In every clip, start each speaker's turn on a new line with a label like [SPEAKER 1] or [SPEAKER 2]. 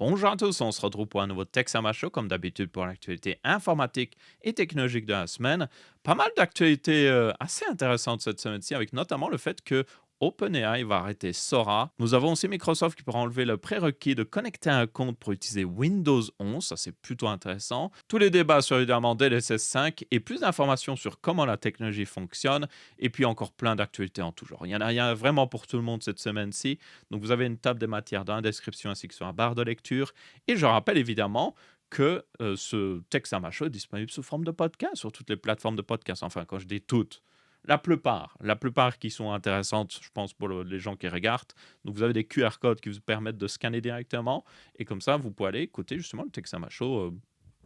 [SPEAKER 1] Bonjour à tous, on se retrouve pour un nouveau Texama Show, comme d'habitude pour l'actualité informatique et technologique de la semaine. Pas mal d'actualités assez intéressantes cette semaine-ci, avec notamment le fait que OpenAI va arrêter Sora. Nous avons aussi Microsoft qui pourra enlever le prérequis de connecter un compte pour utiliser Windows 11, ça c'est plutôt intéressant. Tous les débats sur évidemment DLSS 5 et plus d'informations sur comment la technologie fonctionne, et puis encore plein d'actualités en tout genre. Il y en a vraiment pour tout le monde cette semaine-ci. Donc vous avez une table des matières dans la description ainsi que sur la barre de lecture. Et je rappelle évidemment que ce texte à Show est disponible sous forme de podcast sur toutes les plateformes de podcast. Enfin, quand je dis toutes, la plupart qui sont intéressantes, je pense, pour les gens qui regardent. Donc vous avez des QR codes qui vous permettent de scanner directement. Et comme ça, vous pouvez aller écouter justement le texte à Show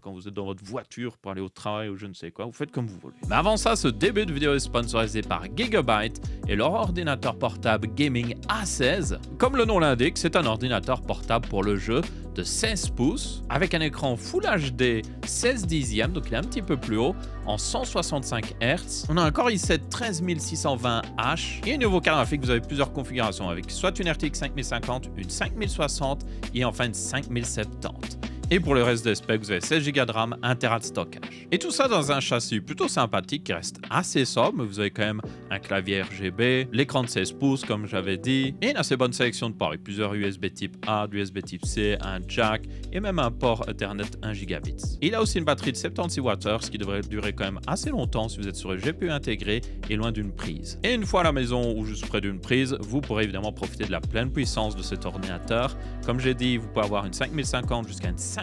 [SPEAKER 1] quand vous êtes dans votre voiture pour aller au travail ou je ne sais quoi, vous faites comme vous voulez. Mais avant ça, ce début de vidéo est sponsorisé par Gigabyte et leur ordinateur portable gaming A16. Comme le nom l'indique, c'est un ordinateur portable pour le jeu de 16 pouces avec un écran Full HD 16 dixièmes, donc il est un petit peu plus haut, en 165 Hz. On a un Core i7 13620H et au niveau carte graphique, vous avez plusieurs configurations avec soit une RTX 5050, une 5060 et enfin une 5070. Et pour le reste des specs, vous avez 16 Go de RAM, 1 Tera de stockage. Et tout ça dans un châssis plutôt sympathique qui reste assez sobre, mais vous avez quand même un clavier RGB, l'écran de 16 pouces comme j'avais dit, et une assez bonne sélection de ports avec plusieurs USB type A, USB type C, un jack et même un port Ethernet 1 gigabits. Il a aussi une batterie de 76 Wh, ce qui devrait durer quand même assez longtemps si vous êtes sur le GPU intégré et loin d'une prise. Et une fois à la maison ou juste près d'une prise, vous pourrez évidemment profiter de la pleine puissance de cet ordinateur. Comme j'ai dit, vous pouvez avoir une 5050 jusqu'à une 5070.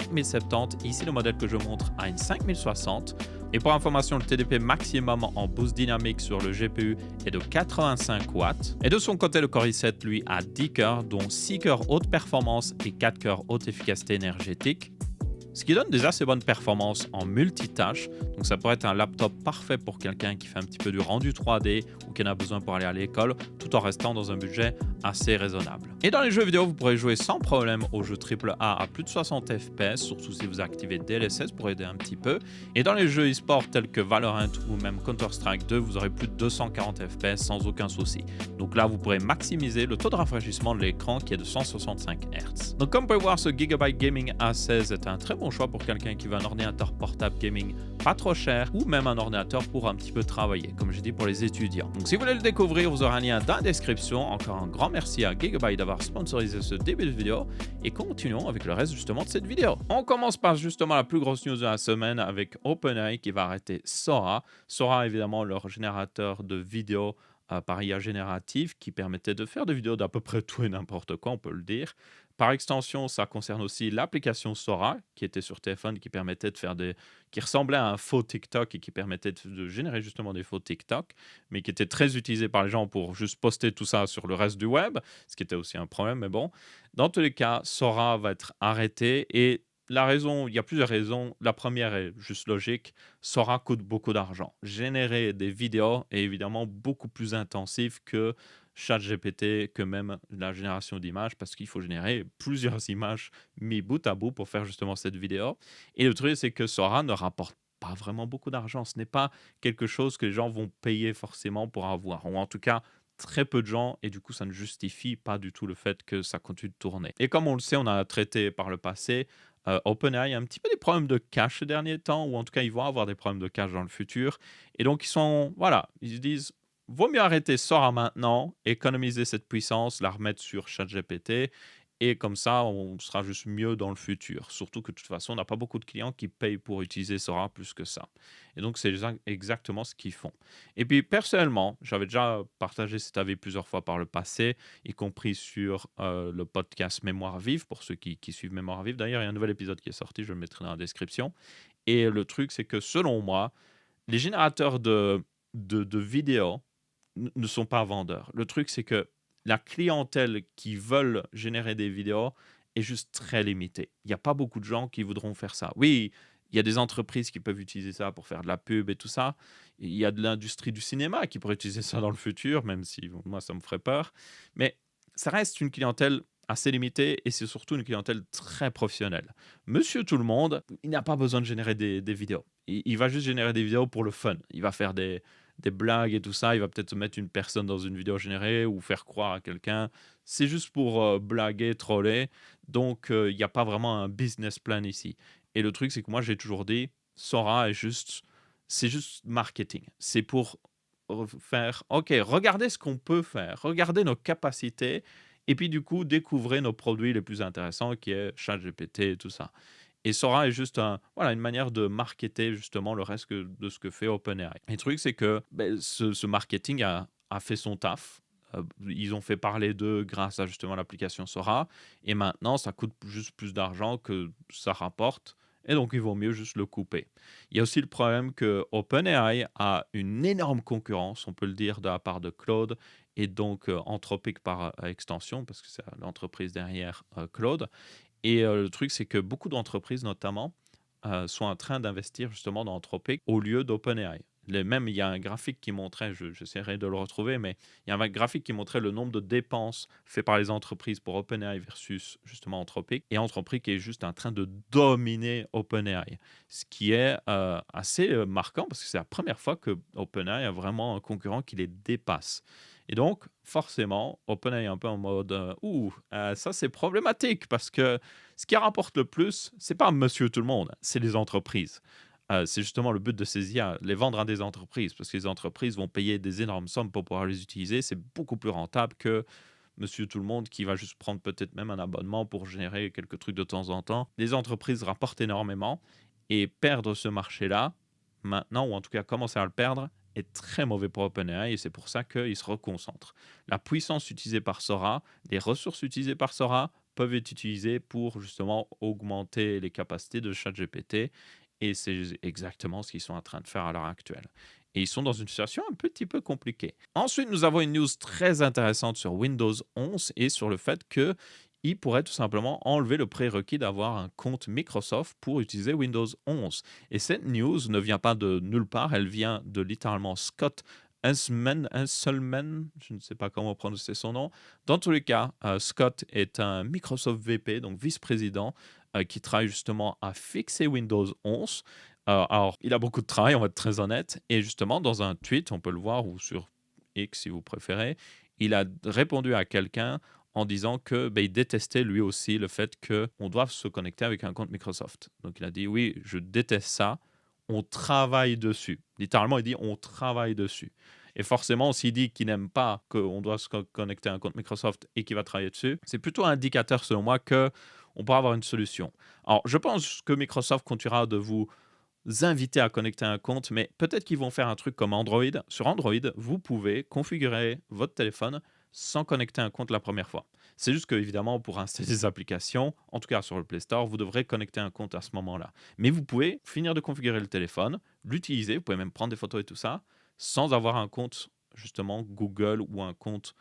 [SPEAKER 1] Ici, le modèle que je montre a une 5060. Et pour information, le TDP maximum en boost dynamique sur le GPU est de 85 watts. Et de son côté, le Core i7, lui, a 10 cœurs, dont 6 cœurs haute performance et 4 cœurs haute efficacité énergétique, ce qui donne des assez bonnes performances en multitâches. Donc ça pourrait être un laptop parfait pour quelqu'un qui fait un petit peu du rendu 3D ou qui en a besoin pour aller à l'école, tout en restant dans un budget assez raisonnable. Et dans les jeux vidéo, vous pourrez jouer sans problème aux jeux AAA à plus de 60 FPS, surtout si vous activez DLSS pour aider un petit peu. Et dans les jeux e-sport tels que Valorant ou même Counter-Strike 2, vous aurez plus de 240 FPS sans aucun souci. Donc là, vous pourrez maximiser le taux de rafraîchissement de l'écran qui est de 165 Hz. Donc comme vous pouvez voir, ce Gigabyte Gaming A16 est un très bon choix pour quelqu'un qui veut un ordinateur portable gaming pas trop cher ou même un ordinateur pour un petit peu travailler, comme j'ai dit pour les étudiants. Donc si vous voulez le découvrir, vous aurez un lien dans la description. Encore un grand merci à Gigabyte d'avoir sponsorisé ce début de vidéo et continuons avec le reste justement de cette vidéo. On commence par justement la plus grosse news de la semaine avec OpenAI qui va arrêter Sora. Sora évidemment leur générateur de vidéos par IA générative qui permettait de faire des vidéos d'à peu près tout et n'importe quoi, on peut le dire. Par extension, ça concerne aussi l'application Sora qui était sur téléphone qui permettait de faire qui ressemblait à un faux TikTok et qui permettait de générer justement des faux TikTok, mais qui était très utilisé par les gens pour juste poster tout ça sur le reste du web, ce qui était aussi un problème, mais bon. Dans tous les cas, Sora va être arrêté et la raison, il y a plusieurs raisons. La première est juste logique. Sora coûte beaucoup d'argent. Générer des vidéos est évidemment beaucoup plus intensif que ChatGPT, que même la génération d'images, parce qu'il faut générer plusieurs images mis bout à bout pour faire justement cette vidéo. Et le truc, c'est que Sora ne rapporte pas vraiment beaucoup d'argent. Ce n'est pas quelque chose que les gens vont payer forcément pour avoir, ou en tout cas très peu de gens, et du coup ça ne justifie pas du tout le fait que ça continue de tourner. Et comme on le sait, on a traité par le passé, OpenAI a un petit peu des problèmes de cash ces derniers temps, ou en tout cas ils vont avoir des problèmes de cash dans le futur. Et donc ils se disent, vaut mieux arrêter Sora maintenant, économiser cette puissance, la remettre sur ChatGPT, et comme ça, on sera juste mieux dans le futur. Surtout que de toute façon, on n'a pas beaucoup de clients qui payent pour utiliser Sora plus que ça. Et donc, c'est exactement ce qu'ils font. Et puis, personnellement, j'avais déjà partagé cet avis plusieurs fois par le passé, y compris sur le podcast Mémoire Vive, pour ceux qui suivent Mémoire Vive. D'ailleurs, il y a un nouvel épisode qui est sorti, je le mettrai dans la description. Et le truc, c'est que selon moi, les générateurs de vidéos ne sont pas vendeurs. Le truc, c'est que la clientèle qui veulent générer des vidéos est juste très limitée. Il n'y a pas beaucoup de gens qui voudront faire ça. Oui, il y a des entreprises qui peuvent utiliser ça pour faire de la pub et tout ça. Il y a de l'industrie du cinéma qui pourrait utiliser ça dans le futur, même si bon, moi, ça me ferait peur. Mais ça reste une clientèle assez limitée et c'est surtout une clientèle très professionnelle. Monsieur tout le monde, il n'a pas besoin de générer des vidéos. Il va juste générer des vidéos pour le fun. Il va faire des blagues et tout ça. Il va peut-être mettre une personne dans une vidéo générée ou faire croire à quelqu'un. C'est juste pour blaguer, troller. Donc, il n'y a pas vraiment un business plan ici. Et le truc, c'est que moi, j'ai toujours dit, Sora c'est juste marketing. C'est pour faire, OK, regardez ce qu'on peut faire, regardez nos capacités, et puis du coup, découvrez nos produits les plus intéressants, qui est ChatGPT et tout ça. Et Sora est juste une manière de marketer justement le reste de ce que fait OpenAI. Et le truc, c'est que ce marketing a fait son taf. Ils ont fait parler d'eux grâce à justement l'application Sora. Et maintenant, ça coûte juste plus d'argent que ça rapporte. Et donc, il vaut mieux juste le couper. Il y a aussi le problème que OpenAI a une énorme concurrence, on peut le dire, de la part de Claude et donc Anthropic par extension, parce que c'est l'entreprise derrière Claude. Et le truc, c'est que beaucoup d'entreprises, notamment, sont en train d'investir justement dans Anthropic au lieu d'OpenAI. Même, il y a un graphique qui montrait, j'essaierai de le retrouver, mais il y a un graphique qui montrait le nombre de dépenses faites par les entreprises pour OpenAI versus justement Anthropic. Et Anthropic est juste en train de dominer OpenAI, ce qui est assez marquant parce que c'est la première fois que OpenAI a vraiment un concurrent qui les dépasse. Et donc, forcément, OpenAI est un peu en mode ça c'est problématique parce que ce qui rapporte le plus, c'est pas monsieur tout le monde, c'est les entreprises. C'est justement le but de ces IA, les vendre à des entreprises parce que les entreprises vont payer des énormes sommes pour pouvoir les utiliser. C'est beaucoup plus rentable que monsieur tout le monde qui va juste prendre peut-être même un abonnement pour générer quelques trucs de temps en temps. Les entreprises rapportent énormément et perdre ce marché-là, maintenant, ou en tout cas commencer à le perdre, est très mauvais pour OpenAI et c'est pour ça qu'ils se reconcentrent. La puissance utilisée par Sora, les ressources utilisées par Sora peuvent être utilisées pour justement augmenter les capacités de ChatGPT et c'est exactement ce qu'ils sont en train de faire à l'heure actuelle. Et ils sont dans une situation un petit peu compliquée. Ensuite, nous avons une news très intéressante sur Windows 11 et sur le fait que il pourrait tout simplement enlever le prérequis d'avoir un compte Microsoft pour utiliser Windows 11. Et cette news ne vient pas de nulle part, elle vient de littéralement Scott Hanselman, je ne sais pas comment prononcer son nom. Dans tous les cas, Scott est un Microsoft VP, donc vice-président, qui travaille justement à fixer Windows 11. Alors, il a beaucoup de travail, on va être très honnête. Et justement, dans un tweet, on peut le voir, ou sur X si vous préférez, il a répondu à quelqu'un en disant que il détestait lui aussi le fait qu'on doive se connecter avec un compte Microsoft. Donc il a dit oui, je déteste ça, on travaille dessus. Littéralement, il dit on travaille dessus. Et forcément, s'il dit qu'il n'aime pas qu'on doit se connecter à un compte Microsoft et qu'il va travailler dessus, c'est plutôt un indicateur selon moi que on pourra avoir une solution. Alors, je pense que Microsoft continuera de vous inviter à connecter un compte, mais peut-être qu'ils vont faire un truc comme Android. Sur Android, vous pouvez configurer votre téléphone sans connecter un compte la première fois. C'est juste que, évidemment, pour installer des applications, en tout cas sur le Play Store, vous devrez connecter un compte à ce moment-là. Mais vous pouvez finir de configurer le téléphone, l'utiliser, vous pouvez même prendre des photos et tout ça, sans avoir un compte, justement, Google ou un compte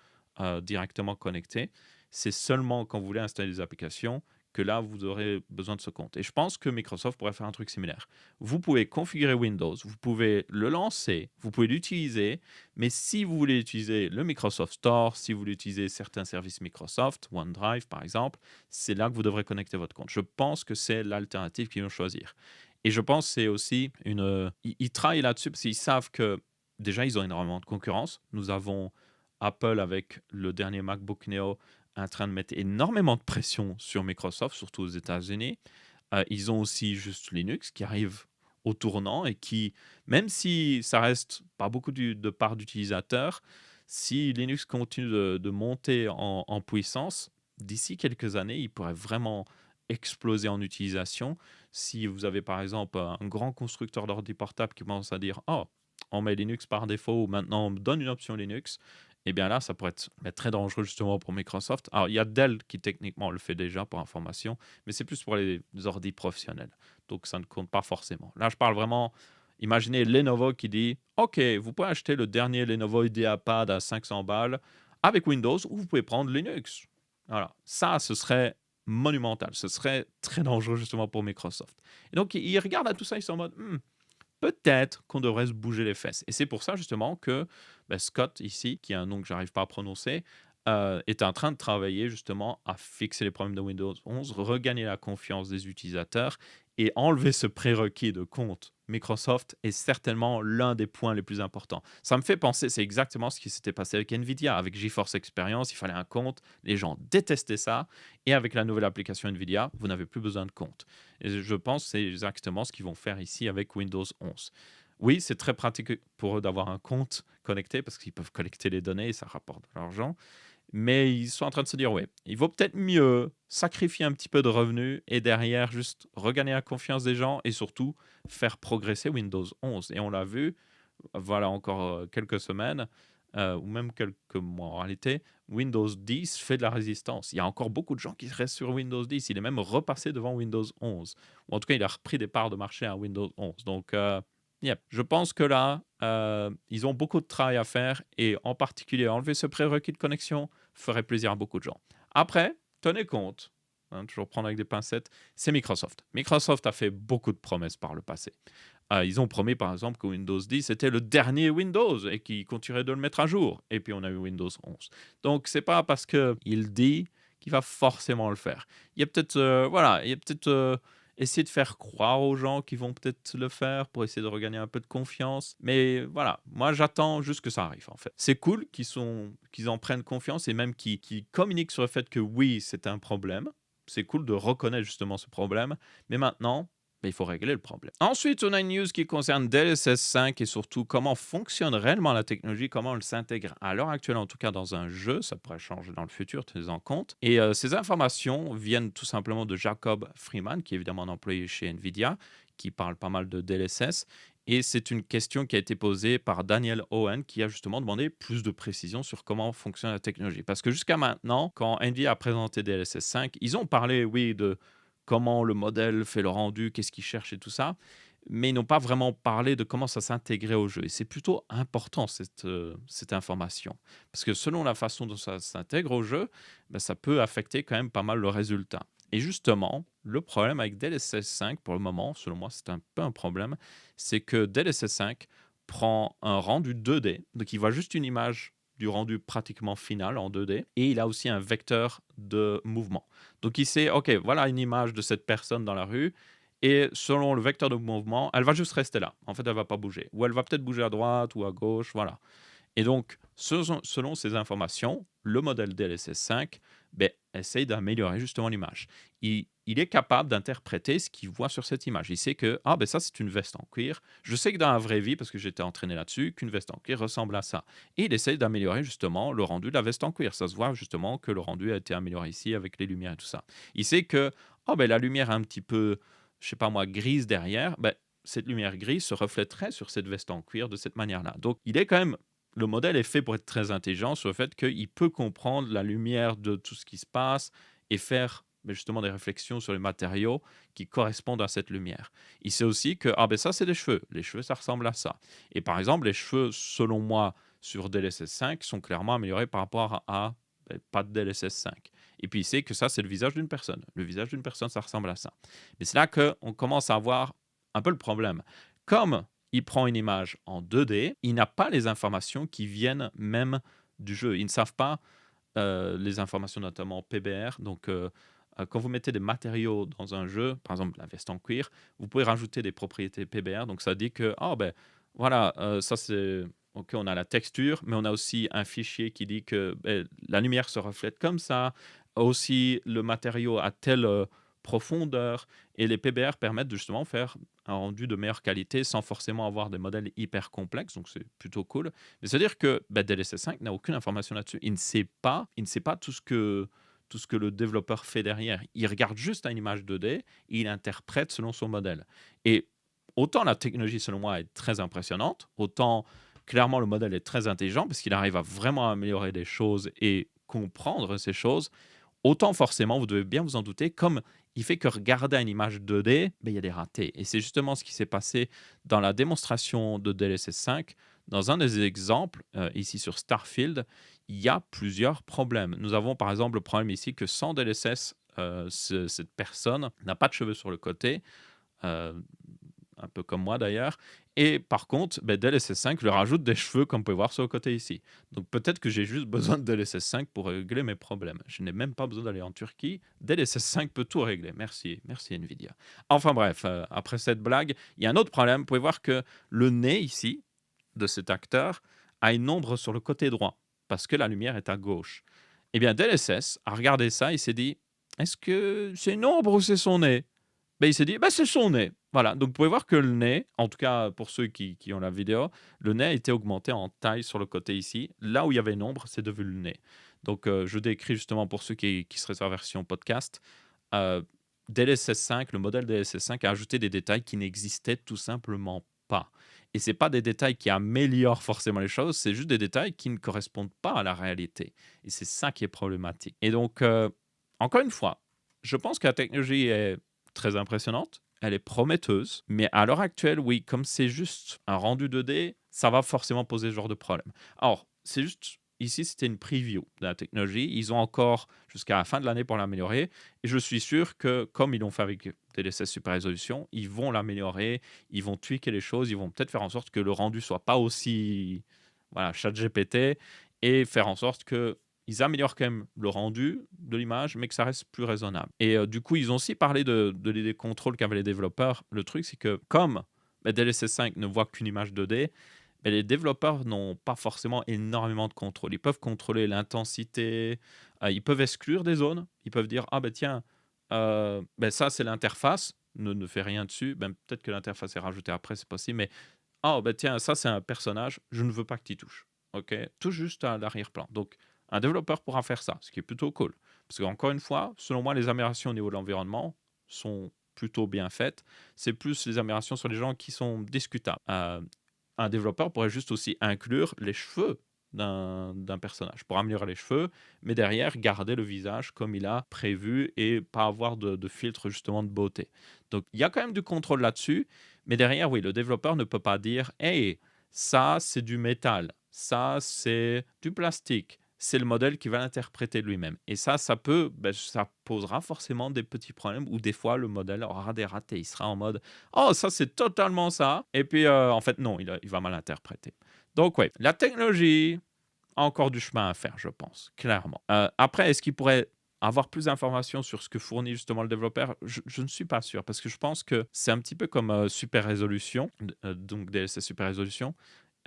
[SPEAKER 1] directement connecté. C'est seulement quand vous voulez installer des applications que là, vous aurez besoin de ce compte. Et je pense que Microsoft pourrait faire un truc similaire. Vous pouvez configurer Windows, vous pouvez le lancer, vous pouvez l'utiliser, mais si vous voulez utiliser le Microsoft Store, si vous voulez utiliser certains services Microsoft, OneDrive par exemple, c'est là que vous devrez connecter votre compte. Je pense que c'est l'alternative qu'ils vont choisir. Et je pense que c'est aussi ils travaillent là-dessus parce qu'ils savent que déjà, ils ont énormément de concurrence. Nous avons Apple avec le dernier MacBook Neo en train de mettre énormément de pression sur Microsoft, surtout aux États-Unis. Ils ont aussi juste Linux qui arrive au tournant et qui, même si ça reste pas beaucoup de part d'utilisateurs, si Linux continue de monter en puissance, d'ici quelques années, il pourrait vraiment exploser en utilisation. Si vous avez par exemple un grand constructeur d'ordi portable qui commence à dire oh, on met Linux par défaut ou maintenant on me donne une option Linux, et bien là, ça pourrait être très dangereux justement pour Microsoft. Alors, il y a Dell qui techniquement le fait déjà pour information, mais c'est plus pour les ordi professionnels. Donc, ça ne compte pas forcément. Là, je parle vraiment, imaginez Lenovo qui dit, OK, vous pouvez acheter le dernier Lenovo IdeaPad à 500 balles avec Windows ou vous pouvez prendre Linux. Voilà, ça, ce serait monumental. Ce serait très dangereux justement pour Microsoft. Et donc, ils regardent à tout ça, ils sont en mode, peut-être qu'on devrait se bouger les fesses. Et c'est pour ça justement que Scott ici, qui a un nom que j'arrive pas à prononcer, est en train de travailler justement à fixer les problèmes de Windows 11, regagner la confiance des utilisateurs Et enlever ce prérequis de compte Microsoft est certainement l'un des points les plus importants. Ça me fait penser, c'est exactement ce qui s'était passé avec Nvidia. Avec GeForce Experience, il fallait un compte. Les gens détestaient ça. Et avec la nouvelle application Nvidia, vous n'avez plus besoin de compte. Et je pense que c'est exactement ce qu'ils vont faire ici avec Windows 11. Oui, c'est très pratique pour eux d'avoir un compte connecté parce qu'ils peuvent collecter les données et ça rapporte de l'argent. Mais ils sont en train de se dire: «Ouais, il vaut peut-être mieux sacrifier un petit peu de revenus et derrière juste regagner la confiance des gens et surtout faire progresser Windows 11» et on l'a vu, voilà encore, quelques semaines, ou même quelques mois en réalité, Windows 10 fait de la résistance. Il y a encore beaucoup de gens qui restent sur Windows 10. Il est même repassé devant Windows 11 ou en tout cas, il a repris des parts de marché à Windows 11 donc yep, je pense que là, ils ont beaucoup de travail à faire et en particulier enlever ce prérequis de connexion ferait plaisir à beaucoup de gens. Après, tenez compte, hein, toujours prendre avec des pincettes, c'est Microsoft. Microsoft a fait beaucoup de promesses par le passé. Ils ont promis par exemple que Windows 10 était le dernier Windows et qu'ils continueraient de le mettre à jour. Et puis on a eu Windows 11. Donc c'est pas parce qu'il dit qu'il va forcément le faire. Il y a peut-être voilà, il y a peut-être essayer de faire croire aux gens qu'ils vont peut-être le faire pour essayer de regagner un peu de confiance. Mais voilà, moi j'attends juste que ça arrive en fait. C'est cool qu'ils en prennent confiance et même qu'ils communiquent sur le fait que oui, c'est un problème. C'est cool de reconnaître justement ce problème. Mais maintenant, ben, il faut régler le problème. Ensuite, on a une news qui concerne DLSS 5 et surtout comment fonctionne réellement la technologie, comment elle s'intègre à l'heure actuelle, en tout cas dans un jeu. Ça pourrait changer dans le futur, tenez-en compte. Et ces informations viennent tout simplement de Jacob Freeman, qui est évidemment un employé chez Nvidia, qui parle pas mal de DLSS. Et c'est une question qui a été posée par Daniel Owen, qui a justement demandé plus de précision sur comment fonctionne la technologie. Parce que jusqu'à maintenant, quand Nvidia a présenté DLSS 5, ils ont parlé, oui, de comment le modèle fait le rendu, qu'est-ce qu'il cherche et tout ça, mais ils n'ont pas vraiment parlé de comment ça s'intégrait au jeu. Et c'est plutôt important cette information, parce que selon la façon dont ça s'intègre au jeu, ben, ça peut affecter quand même pas mal le résultat. Et justement, le problème avec DLSS 5, pour le moment, selon moi, c'est un peu un problème, c'est que DLSS 5 prend un rendu 2D, donc il voit juste une image du rendu pratiquement final en 2D, et il a aussi un vecteur de mouvement. Donc il sait, OK, voilà une image de cette personne dans la rue, et selon le vecteur de mouvement, elle va juste rester là. En fait, elle va pas bouger. Ou elle va peut-être bouger à droite ou à gauche, voilà. Et donc, selon ces informations, le modèle DLSS 5 ben, essaye d'améliorer justement l'image. Il est capable d'interpréter ce qu'il voit sur cette image. Il sait que ah, ben ça, c'est une veste en cuir. Je sais que dans la vraie vie, parce que j'étais entraîné là-dessus, qu'une veste en cuir ressemble à ça. Et il essaye d'améliorer justement le rendu de la veste en cuir. Ça se voit justement que le rendu a été amélioré ici avec les lumières et tout ça. Il sait que oh, ben, la lumière est un petit peu, je sais pas moi, grise derrière. Ben, cette lumière grise se reflèterait sur cette veste en cuir de cette manière-là. Donc, il est quand même le modèle est fait pour être très intelligent sur le fait qu'il peut comprendre la lumière de tout ce qui se passe et faire mais justement des réflexions sur les matériaux qui correspondent à cette lumière. Il sait aussi que ah ben ça c'est des cheveux, les cheveux ça ressemble à ça. Et par exemple les cheveux selon moi sur DLSS 5 sont clairement améliorés par rapport à ben, pas de DLSS 5. Et puis il sait que ça c'est le visage d'une personne. Le visage d'une personne ça ressemble à ça. Mais c'est là qu'on commence à avoir un peu le problème. Comme il prend une image en 2D, il n'a pas les informations qui viennent même du jeu. Ils ne savent pas les informations, notamment PBR. Donc, quand vous mettez des matériaux dans un jeu, par exemple la veste en cuir, vous pouvez rajouter des propriétés PBR. Donc, ça dit que, ah ben voilà, ça c'est. Ok, on a la texture, mais on a aussi un fichier qui dit que ben, la lumière se reflète comme ça. Aussi, le matériau a telle profondeur. Et les PBR permettent de justement faire un rendu de meilleure qualité sans forcément avoir des modèles hyper complexes. Donc, c'est plutôt cool. Mais c'est-à-dire que bah, DLSS 5 n'a aucune information là-dessus. Il ne sait pas tout ce que le développeur fait derrière. Il regarde juste une image 2D et il interprète selon son modèle. Et autant la technologie, selon moi, est très impressionnante, autant clairement le modèle est très intelligent parce qu'il arrive à vraiment améliorer des choses et comprendre ces choses. Autant forcément, vous devez bien vous en douter, comme il fait que regarder une image 2D, ben, il y a des ratés. Et c'est justement ce qui s'est passé dans la démonstration de DLSS 5. Dans un des exemples, ici sur Starfield, il y a plusieurs problèmes. Nous avons par exemple le problème ici que sans DLSS, cette personne n'a pas de cheveux sur le côté. Euh, un peu comme moi d'ailleurs. Et par contre, DLSS5 leur rajoute des cheveux, comme vous pouvez voir sur le côté ici. Donc peut-être que j'ai juste besoin de DLSS5 pour régler mes problèmes. Je n'ai même pas besoin d'aller en Turquie. DLSS5 peut tout régler. Merci, merci Nvidia. Enfin bref, après cette blague, il y a un autre problème. Vous pouvez voir que le nez ici, de cet acteur, a une ombre sur le côté droit, parce que la lumière est à gauche. Eh bien, DLSS a regardé ça, il s'est dit, est-ce que c'est une ombre ou c'est son nez? Il s'est dit, bah, c'est son nez. Voilà, donc vous pouvez voir que le nez, en tout cas pour ceux qui ont la vidéo, le nez a été augmenté en taille sur le côté ici. Là où il y avait une ombre, c'est devenu le nez. Donc je décris justement pour ceux qui seraient sur la version podcast. Euh, DLSS5, le modèle DLSS5 a ajouté des détails qui n'existaient tout simplement pas. Et ce n'est pas des détails qui améliorent forcément les choses, c'est juste des détails qui ne correspondent pas à la réalité. Et c'est ça qui est problématique. Et donc, encore une fois, je pense que la technologie est très impressionnante, elle est prometteuse, mais à l'heure actuelle, oui, comme c'est juste un rendu 2D, ça va forcément poser ce genre de problème. Alors, c'est juste, ici, c'était une preview de la technologie. Ils ont encore jusqu'à la fin de l'année pour l'améliorer. Et je suis sûr que, comme ils l'ont fait avec DLSS Super Résolution, ils vont l'améliorer, ils vont tweaker les choses, ils vont peut-être faire en sorte que le rendu soit pas aussi, voilà, chat GPT, et faire en sorte que ils améliorent quand même le rendu de l'image, mais que ça reste plus raisonnable. Et du coup, ils ont aussi parlé des contrôles qu'avaient les développeurs. Le truc, c'est que comme DLSS 5 ne voit qu'une image 2D, les développeurs n'ont pas forcément énormément de contrôle. Ils peuvent contrôler l'intensité, ils peuvent exclure des zones, ils peuvent dire, ah ben tiens, ça c'est l'interface, ne fait rien dessus, peut-être que l'interface est rajoutée après, c'est possible, mais ah ben tiens, ça c'est un personnage, je ne veux pas que tu y touches. Ok, tout juste à l'arrière-plan. Donc un développeur pourra faire ça, ce qui est plutôt cool. Parce qu'encore une fois, selon moi, les améliorations au niveau de l'environnement sont plutôt bien faites. C'est plus les améliorations sur les gens qui sont discutables. Un développeur pourrait juste aussi inclure les cheveux d'un personnage pour améliorer les cheveux, mais derrière garder le visage comme il a prévu et pas avoir de filtre justement de beauté. Donc il y a quand même du contrôle là-dessus, mais derrière, oui, le développeur ne peut pas dire hey, ça c'est du métal, ça c'est du plastique. C'est le modèle qui va l'interpréter lui-même. Et ça peut, ça posera forcément des petits problèmes où des fois le modèle aura des ratés. Il sera en mode oh, ça c'est totalement ça. Et puis en fait, non, il va mal interpréter. Donc, oui, la technologie a encore du chemin à faire, je pense, clairement. Après, est-ce qu'il pourrait avoir plus d'informations sur ce que fournit justement le développeur? Je ne suis pas sûr, parce que je pense que c'est un petit peu comme Super Résolution, donc DLSS Super Résolution.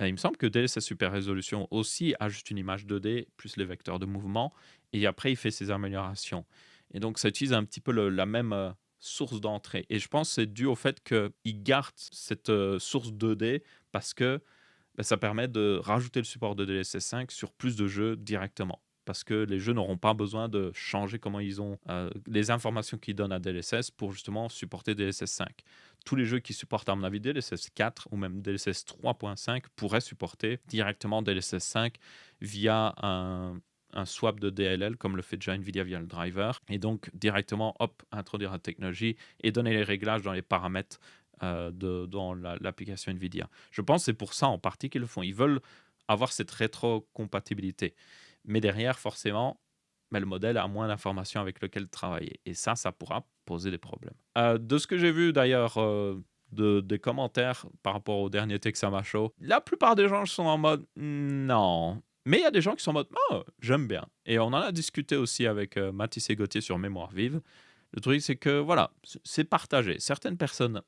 [SPEAKER 1] Il me semble que DLSS Super Résolution aussi a juste une image 2D plus les vecteurs de mouvement, et après il fait ses améliorations. Et donc ça utilise un petit peu la même source d'entrée. Et je pense que c'est dû au fait qu'il garde cette source 2D parce que ça permet de rajouter le support de DLSS 5 sur plus de jeux directement. Parce que les jeux n'auront pas besoin de changer comment ils ont les informations qu'ils donnent à DLSS pour justement supporter DLSS 5. Tous les jeux qui supportent, à mon avis, DLSS 4 ou même DLSS 3.5 pourraient supporter directement DLSS 5 via un swap de DLL, comme le fait déjà Nvidia via le driver. Et donc, directement, hop, introduire la technologie et donner les réglages dans les paramètres dans l'application Nvidia. Je pense que c'est pour ça en partie qu'ils le font. Ils veulent avoir cette rétrocompatibilité. Mais derrière, forcément, le modèle a moins d'informations avec lesquelles travailler. Et ça pourra poser des problèmes. De ce que j'ai vu d'ailleurs des commentaires par rapport au dernier Texama Show, la plupart des gens sont en mode non. Mais il y a des gens qui sont en mode oh, j'aime bien. Et on en a discuté aussi avec Mathis et Gauthier sur Mémoire Vive. Le truc, c'est que voilà, c'est partagé. Certaines personnes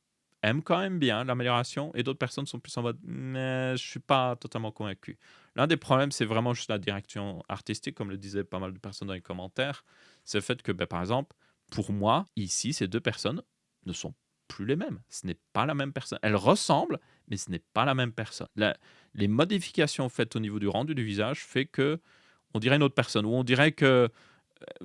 [SPEAKER 1] aiment quand même bien l'amélioration et d'autres personnes sont plus en mode mais je suis pas totalement convaincu. L'un des problèmes, c'est vraiment juste la direction artistique, comme le disaient pas mal de personnes dans les commentaires. C'est le fait que, par exemple, pour moi, ici, ces deux personnes ne sont plus les mêmes. Ce n'est pas la même personne. Elles ressemblent, mais ce n'est pas la même personne. Les modifications faites au niveau du rendu du visage fait que on dirait une autre personne, ou on dirait que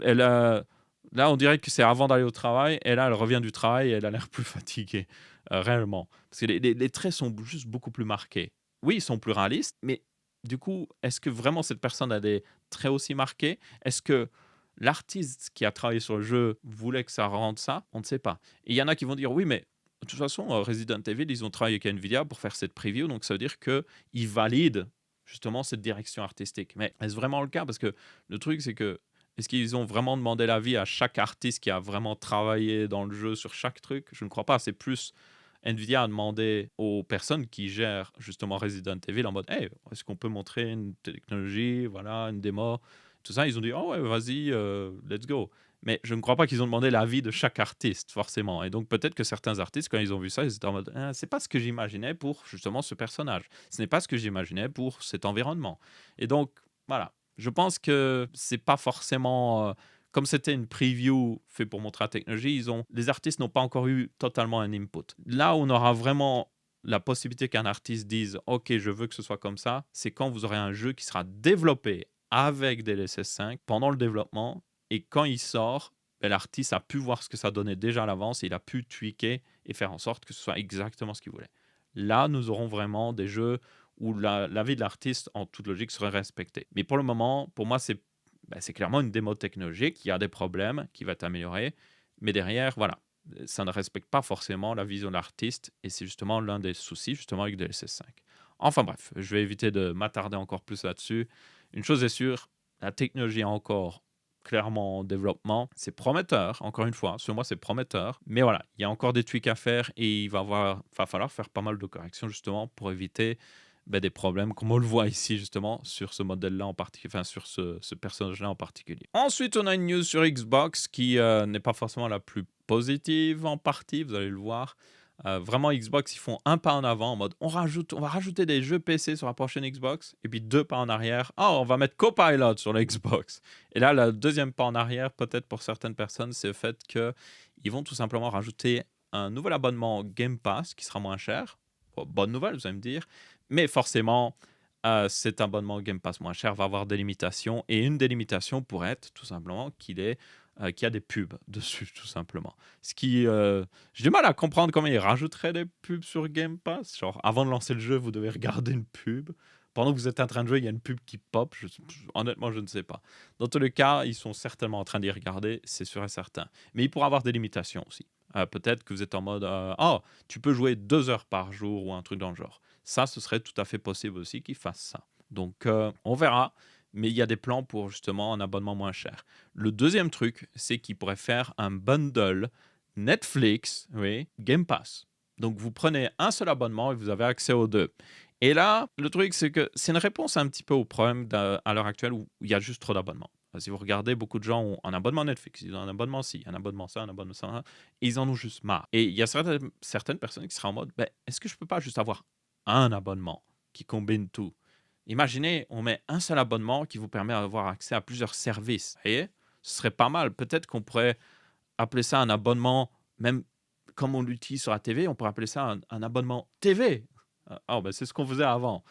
[SPEAKER 1] elle a, là, on dirait que c'est avant d'aller au travail, et là, elle revient du travail et elle a l'air plus fatiguée, réellement. Parce que les traits sont juste beaucoup plus marqués. Oui, ils sont plus réalistes, mais du coup, est-ce que vraiment cette personne a des traits aussi marqués? Est-ce que l'artiste qui a travaillé sur le jeu voulait que ça rende ça? On ne sait pas. Et il y en a qui vont dire, oui, mais de toute façon, Resident Evil, ils ont travaillé avec Nvidia pour faire cette preview, donc ça veut dire qu'ils valident justement cette direction artistique. Mais est-ce vraiment le cas? Parce que le truc, c'est que est-ce qu'ils ont vraiment demandé l'avis à chaque artiste qui a vraiment travaillé dans le jeu sur chaque truc? Je ne crois pas. C'est plus Nvidia a demandé aux personnes qui gèrent justement Resident Evil en mode: «Hey, est-ce qu'on peut montrer une technologie, voilà, une démo?» Tout ça, ils ont dit: «Oh ouais, vas-y, let's go». Mais je ne crois pas qu'ils ont demandé l'avis de chaque artiste forcément et donc peut-être que certains artistes, quand ils ont vu ça, ils étaient en mode: «Ah, c'est pas ce que j'imaginais pour justement ce personnage. Ce n'est pas ce que j'imaginais pour cet environnement» et donc voilà, je pense que c'est pas forcément, comme c'était une preview fait pour montrer la technologie, les artistes n'ont pas encore eu totalement un input. Là où on aura vraiment la possibilité qu'un artiste dise: «OK, je veux que ce soit comme ça», c'est quand vous aurez un jeu qui sera développé avec DLSS 5 pendant le développement et quand il sort, beh, l'artiste a pu voir ce que ça donnait déjà à l'avance et il a pu tweaker et faire en sorte que ce soit exactement ce qu'il voulait. Là, nous aurons vraiment des jeux où l'avis de l'artiste, en toute logique, serait respecté. Mais pour le moment, pour moi, c'est clairement une démo technologique qui a des problèmes, qui va être améliorée. Mais derrière, voilà, ça ne respecte pas forcément la vision de l'artiste et c'est justement l'un des soucis justement avec DLSS 5. Enfin bref, je vais éviter de m'attarder encore plus là-dessus. Une chose est sûre, la technologie est encore clairement en développement. C'est prometteur, encore une fois, sur moi c'est prometteur. Mais voilà, il y a encore des tweaks à faire et va falloir faire pas mal de corrections justement pour éviter des problèmes, comme on le voit ici justement sur ce modèle-là en particulier, enfin sur ce personnage-là en particulier. Ensuite, on a une news sur Xbox qui n'est pas forcément la plus positive en partie, vous allez le voir. Vraiment, Xbox, ils font un pas en avant en mode on va rajouter des jeux PC sur la prochaine Xbox, et puis deux pas en arrière. Ah, on va mettre Copilot sur la Xbox. Et là, le deuxième pas en arrière, peut-être pour certaines personnes, c'est le fait qu'ils vont tout simplement rajouter un nouvel abonnement Game Pass qui sera moins cher. Bon, bonne nouvelle, vous allez me dire. Mais forcément, cet abonnement Game Pass moins cher va avoir des limitations. Et une des limitations pourrait être tout simplement qu'il y a des pubs dessus, tout simplement. Ce qui, j'ai du mal à comprendre comment ils rajouteraient des pubs sur Game Pass. Genre, avant de lancer le jeu, vous devez regarder une pub. Pendant que vous êtes en train de jouer, il y a une pub qui pop. Honnêtement, je ne sais pas. Dans tous les cas, ils sont certainement en train d'y regarder, c'est sûr et certain. Mais il pourra avoir des limitations aussi. Peut-être que vous êtes en mode oh, tu peux jouer 2 heures par jour ou un truc dans le genre. Ça, ce serait tout à fait possible aussi qu'ils fassent ça. Donc, on verra. Mais il y a des plans pour justement un abonnement moins cher. Le deuxième truc, c'est qu'ils pourraient faire un bundle Netflix, oui, Game Pass. Donc, vous prenez un seul abonnement et vous avez accès aux deux. Et là, le truc, c'est que c'est une réponse un petit peu au problème à l'heure actuelle où il y a juste trop d'abonnements. Si vous regardez, beaucoup de gens ont un abonnement Netflix, ils ont un abonnement ci, un abonnement ça, un abonnement ça, et ils en ont juste marre. Et il y a certaines personnes qui seraient en mode, est-ce que je peux pas juste avoir un abonnement qui combine tout? Imaginez, on met un seul abonnement qui vous permet d'avoir accès à plusieurs services. Vous voyez? Ce serait pas mal. Peut-être qu'on pourrait appeler ça un abonnement, même comme on l'utilise sur la TV, on pourrait appeler ça un abonnement TV. C'est ce qu'on faisait avant.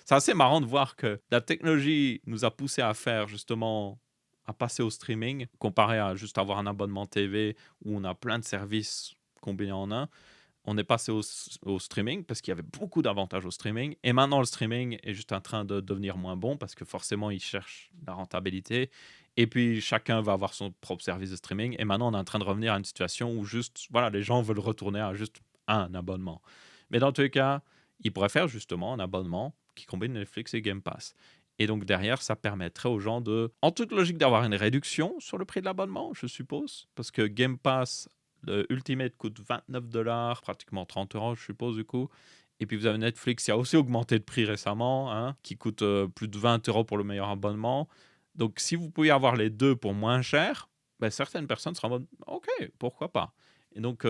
[SPEAKER 1] C'est assez marrant de voir que la technologie nous a poussé à faire justement, à passer au streaming, comparé à juste avoir un abonnement TV où on a plein de services combinés en un. On est passé au streaming parce qu'il y avait beaucoup d'avantages au streaming. Et maintenant, le streaming est juste en train de devenir moins bon parce que forcément, ils cherchent la rentabilité. Et puis, chacun va avoir son propre service de streaming. Et maintenant, on est en train de revenir à une situation où juste, voilà, les gens veulent retourner à juste un abonnement. Mais dans tous les cas, ils pourraient faire justement un abonnement qui combine Netflix et Game Pass. Et donc, derrière, ça permettrait aux gens en toute logique, d'avoir une réduction sur le prix de l'abonnement, je suppose. Parce que Game Pass, le Ultimate coûte 29 $, pratiquement 30 €, je suppose, du coup. Et puis vous avez Netflix qui a aussi augmenté de prix récemment, hein, qui coûte plus de 20 € pour le meilleur abonnement. Donc si vous pouvez avoir les deux pour moins cher, certaines personnes seront en mode OK, pourquoi pas. Et donc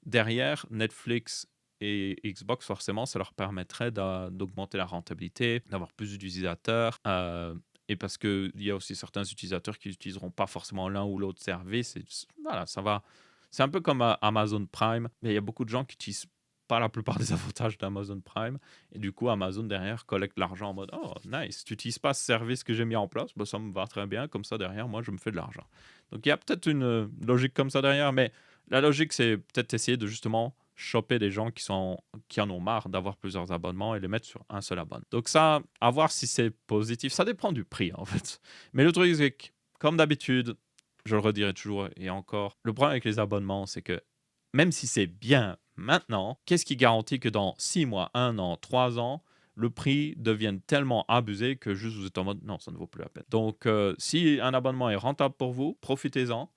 [SPEAKER 1] derrière, Netflix et Xbox, forcément, ça leur permettrait d'augmenter la rentabilité, d'avoir plus d'utilisateurs. Et parce qu'il y a aussi certains utilisateurs qui n'utiliseront pas forcément l'un ou l'autre service. Et voilà, ça va. C'est un peu comme Amazon Prime, mais il y a beaucoup de gens qui n'utilisent pas la plupart des avantages d'Amazon Prime. Et du coup, Amazon derrière collecte l'argent en mode oh, nice, tu n'utilises pas ce service que j'ai mis en place, ça me va très bien. Comme ça, derrière, moi, je me fais de l'argent. Donc, il y a peut-être une logique comme ça derrière, mais la logique, c'est peut-être essayer de justement choper des gens qui en ont marre d'avoir plusieurs abonnements et les mettre sur un seul abonnement. Donc ça, à voir si c'est positif, ça dépend du prix en fait. Mais le truc, c'est que, comme d'habitude, je le redirai toujours et encore, le problème avec les abonnements, c'est que même si c'est bien maintenant, qu'est-ce qui garantit que dans 6 mois, 1 an, 3 ans, le prix devienne tellement abusé que juste vous êtes en mode non, ça ne vaut plus la peine. Donc, si un abonnement est rentable pour vous, profitez-en.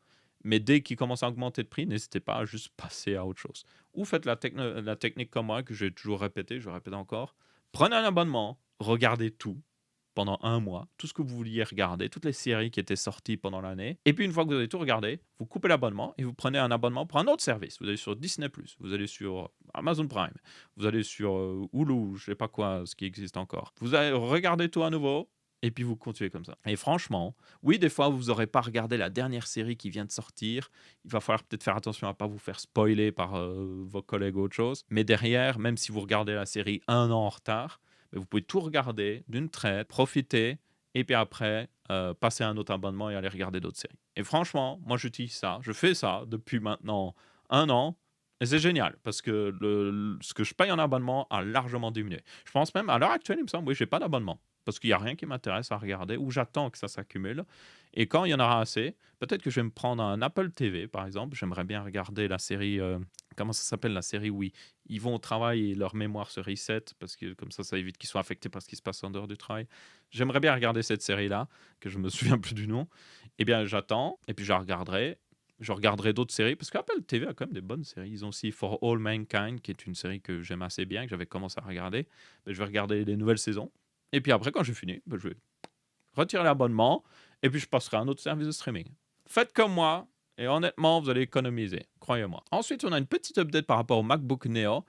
[SPEAKER 1] Mais dès qu'il commence à augmenter de prix, n'hésitez pas à juste passer à autre chose. Ou faites la technique comme moi, que j'ai toujours répété, je répète encore. Prenez un abonnement, regardez tout pendant un mois, tout ce que vous vouliez regarder, toutes les séries qui étaient sorties pendant l'année. Et puis une fois que vous avez tout regardé, vous coupez l'abonnement et vous prenez un abonnement pour un autre service. Vous allez sur Disney+, vous allez sur Amazon Prime, vous allez sur Hulu, je sais pas quoi, ce qui existe encore. Vous allez regarder tout à nouveau. Et puis vous continuez comme ça. Et franchement, oui, des fois, vous n'aurez pas regardé la dernière série qui vient de sortir. Il va falloir peut-être faire attention à ne pas vous faire spoiler par vos collègues ou autre chose. Mais derrière, même si vous regardez la série un an en retard, ben, vous pouvez tout regarder d'une traite, profiter, et puis après, passer à un autre abonnement et aller regarder d'autres séries. Et franchement, moi, j'utilise ça. Je fais ça depuis maintenant un an. Et c'est génial parce que ce que je paye en abonnement a largement diminué. Je pense même, à l'heure actuelle, il me semble, oui, j'ai pas d'abonnement parce qu'il n'y a rien qui m'intéresse à regarder ou j'attends que ça s'accumule. Et quand il y en aura assez, peut-être que je vais me prendre un Apple TV, par exemple. J'aimerais bien regarder la série, comment ça s'appelle la série où ils vont au travail et leur mémoire se reset parce que comme ça évite qu'ils soient affectés par ce qui se passe en dehors du travail. J'aimerais bien regarder cette série-là, que je me souviens plus du nom. Eh bien, j'attends et puis je la regarderai. Je regarderai d'autres séries parce qu'Apple TV a quand même des bonnes séries. Ils ont aussi For All Mankind, qui est une série que j'aime assez bien, que j'avais commencé à regarder. Mais je vais regarder les nouvelles saisons. Et puis après, quand j'ai fini, ben, je vais retirer l'abonnement et puis je passerai à un autre service de streaming. Faites comme moi et honnêtement, vous allez économiser, croyez-moi. Ensuite, on a une petite update par rapport au MacBook Neo.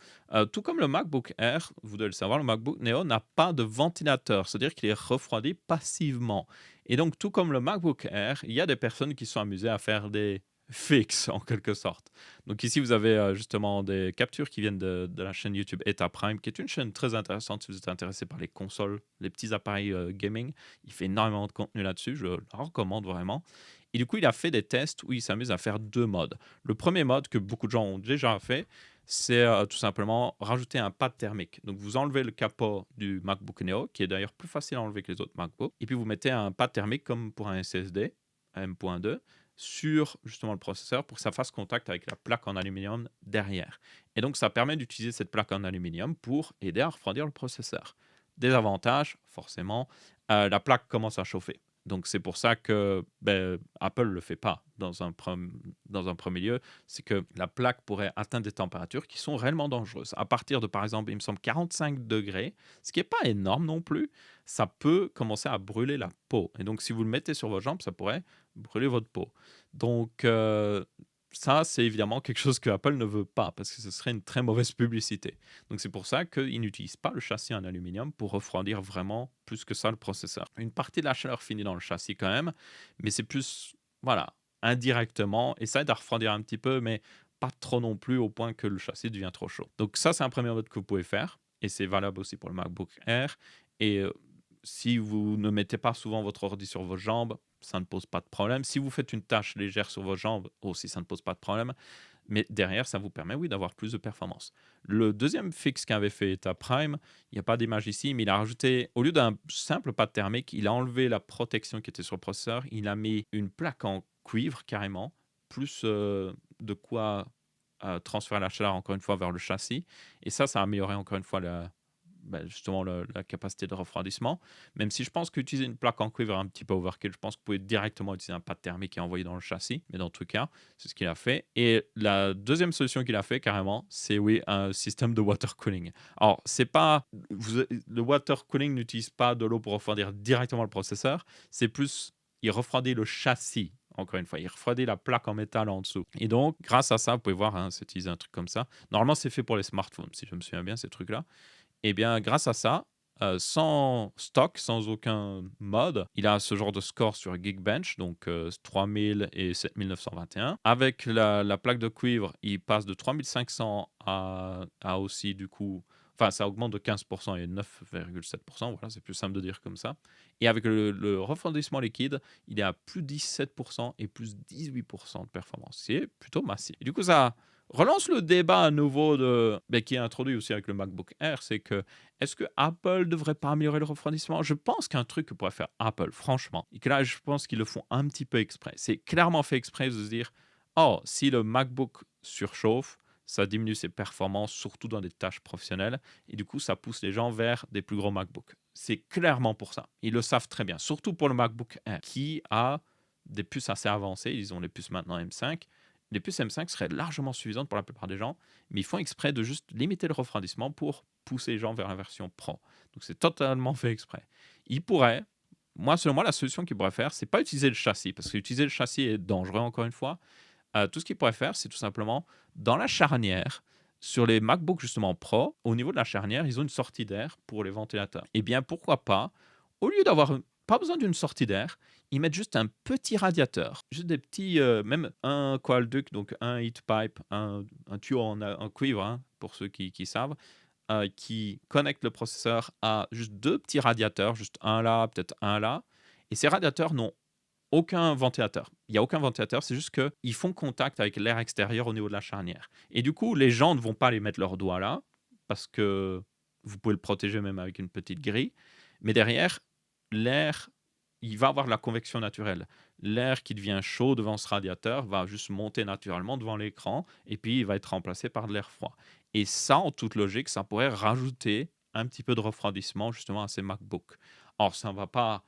[SPEAKER 1] Tout comme le MacBook Air, vous devez le savoir, le MacBook Neo n'a pas de ventilateur, c'est-à-dire qu'il est refroidi passivement. Et donc, tout comme le MacBook Air, il y a des personnes qui sont amusées à faire des fixes en quelque sorte. Donc ici, vous avez justement des captures qui viennent de la chaîne YouTube Eta Prime, qui est une chaîne très intéressante si vous êtes intéressé par les consoles, les petits appareils gaming. Il fait énormément de contenu là-dessus, je le recommande vraiment. Et du coup, il a fait des tests où il s'amuse à faire deux modes. Le premier mode que beaucoup de gens ont déjà fait, c'est tout simplement rajouter un pad thermique. Donc vous enlevez le capot du MacBook Neo, qui est d'ailleurs plus facile à enlever que les autres MacBooks, et puis vous mettez un pad thermique comme pour un SSD, un M.2, sur justement le processeur pour que ça fasse contact avec la plaque en aluminium derrière. Et donc ça permet d'utiliser cette plaque en aluminium pour aider à refroidir le processeur. Désavantage, forcément, la plaque commence à chauffer. Donc c'est pour ça que Apple ne le fait pas dans un premier lieu. C'est que la plaque pourrait atteindre des températures qui sont réellement dangereuses. À partir de, par exemple, il me semble 45 degrés, ce qui n'est pas énorme non plus, ça peut commencer à brûler la peau. Et donc si vous le mettez sur vos jambes, ça pourrait brûler votre peau. Donc ça, c'est évidemment quelque chose que Apple ne veut pas parce que ce serait une très mauvaise publicité. Donc c'est pour ça qu'ils n'utilisent pas le châssis en aluminium pour refroidir vraiment plus que ça le processeur. Une partie de la chaleur finit dans le châssis quand même, mais c'est plus, voilà, indirectement, et ça aide à refroidir un petit peu, mais pas trop non plus au point que le châssis devient trop chaud. Donc ça, c'est un premier mode que vous pouvez faire, et c'est valable aussi pour le MacBook Air. Et si vous ne mettez pas souvent votre ordi sur vos jambes, ça ne pose pas de problème. Si vous faites une tâche légère sur vos jambes, aussi, ça ne pose pas de problème. Mais derrière, ça vous permet, oui, d'avoir plus de performance. Le deuxième fixe qu'avait fait Eta Prime, il n'y a pas d'image ici, mais il a rajouté, au lieu d'un simple pad thermique, il a enlevé la protection qui était sur le processeur. Il a mis une plaque en cuivre carrément, plus de quoi transférer la chaleur encore une fois vers le châssis. Et ça a amélioré encore une fois justement la capacité de refroidissement. Même si je pense qu'utiliser une plaque en cuivre est un petit peu overkill, je pense que vous pouvez directement utiliser un pad thermique et envoyer dans le châssis. Mais dans tout cas, c'est ce qu'il a fait. Et la deuxième solution qu'il a fait carrément, c'est oui, un système de water cooling. Alors, c'est pas. Le water cooling n'utilise pas de l'eau pour refroidir directement le processeur, c'est plus. Il refroidit le châssis. Encore une fois, il refroidit la plaque en métal en dessous. Et donc, grâce à ça, vous pouvez voir, c'est utiliser un truc comme ça. Normalement, c'est fait pour les smartphones, si je me souviens bien, ces trucs-là. Eh bien, grâce à ça, sans stock, sans aucun mode, il a ce genre de score sur Geekbench, donc 3000 et 7921. Avec la plaque de cuivre, il passe de 3500 à aussi, du coup, enfin, ça augmente de 15% et 9,7%. Voilà, c'est plus simple de dire comme ça. Et avec le refroidissement liquide, il est à plus 17% et plus 18% de performance. C'est plutôt massif. Et du coup, ça relance le débat à nouveau qui est introduit aussi avec le MacBook Air, c'est que est-ce que Apple ne devrait pas améliorer le refroidissement? Je pense qu'un truc que pourrait faire Apple, franchement, et que là, je pense qu'ils le font un petit peu exprès. C'est clairement fait exprès de se dire, oh, si le MacBook surchauffe, ça diminue ses performances, surtout dans des tâches professionnelles, et du coup, ça pousse les gens vers des plus gros MacBooks. C'est clairement pour ça. Ils le savent très bien, surtout pour le MacBook Air, qui a des puces assez avancées, ils ont les puces maintenant M5. Les puces M5 seraient largement suffisantes pour la plupart des gens, mais ils font exprès de juste limiter le refroidissement pour pousser les gens vers la version Pro. Donc c'est totalement fait exprès. Ils pourraient, moi selon moi, la solution qu'ils pourraient faire, c'est pas utiliser le châssis, parce que utiliser le châssis est dangereux encore une fois. Tout ce qu'ils pourraient faire, c'est tout simplement dans la charnière, sur les MacBook justement Pro, au niveau de la charnière, ils ont une sortie d'air pour les ventilateurs. Eh bien, pourquoi pas, au lieu d'avoir pas besoin d'une sortie d'air, ils mettent juste un petit radiateur, juste des petits, même un coil duct, donc un heat pipe, un tuyau en cuivre, hein, pour ceux qui savent, qui connecte le processeur à juste deux petits radiateurs, juste un là, peut-être un là. Et ces radiateurs n'ont aucun ventilateur. Il n'y a aucun ventilateur, c'est juste qu'ils font contact avec l'air extérieur au niveau de la charnière. Et du coup, les gens ne vont pas les mettre leurs doigts là, parce que vous pouvez le protéger même avec une petite grille. Mais derrière, l'air, il va avoir de la convection naturelle. L'air qui devient chaud devant ce radiateur va juste monter naturellement devant l'écran, et puis il va être remplacé par de l'air froid. Et ça, en toute logique, ça pourrait rajouter un petit peu de refroidissement justement à ces MacBooks. Or, ça ne va pas,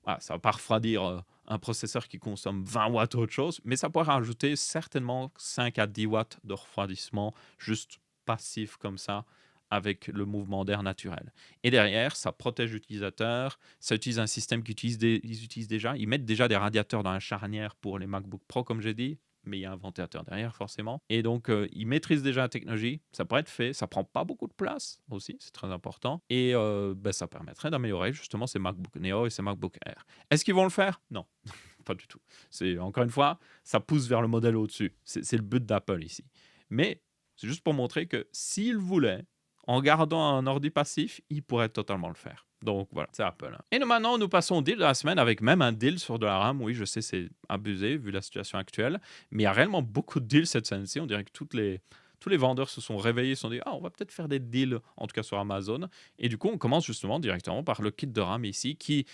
[SPEAKER 1] voilà, ça va pas refroidir un processeur qui consomme 20 watts ou autre chose, mais ça pourrait rajouter certainement 5 à 10 watts de refroidissement juste passif comme ça, avec le mouvement d'air naturel. Et derrière, ça protège l'utilisateur, ça utilise un système ils utilisent déjà, ils mettent déjà des radiateurs dans la charnière pour les MacBook Pro, comme j'ai dit, mais il y a un ventilateur derrière forcément. Et donc, ils maîtrisent déjà la technologie, ça pourrait être fait, ça prend pas beaucoup de place aussi, c'est très important. Et ben, ça permettrait d'améliorer justement ces MacBook Neo et ces MacBook Air. Est-ce qu'ils vont le faire? Non, pas du tout. C'est encore une fois, ça pousse vers le modèle au-dessus. C'est le but d'Apple ici. Mais c'est juste pour montrer que s'ils voulaient, en gardant un ordi passif, ils pourraient totalement le faire. Donc voilà, c'est Apple, hein. Et nous, maintenant, nous passons au deal de la semaine avec même un deal sur de la RAM. Oui, je sais, c'est abusé vu la situation actuelle, mais il y a réellement beaucoup de deals cette semaine-ci. On dirait que tous les vendeurs se sont réveillés, se sont dit: ah, on va peut-être faire des deals, en tout cas sur Amazon. Et du coup, on commence justement directement par le kit de RAM ici, qui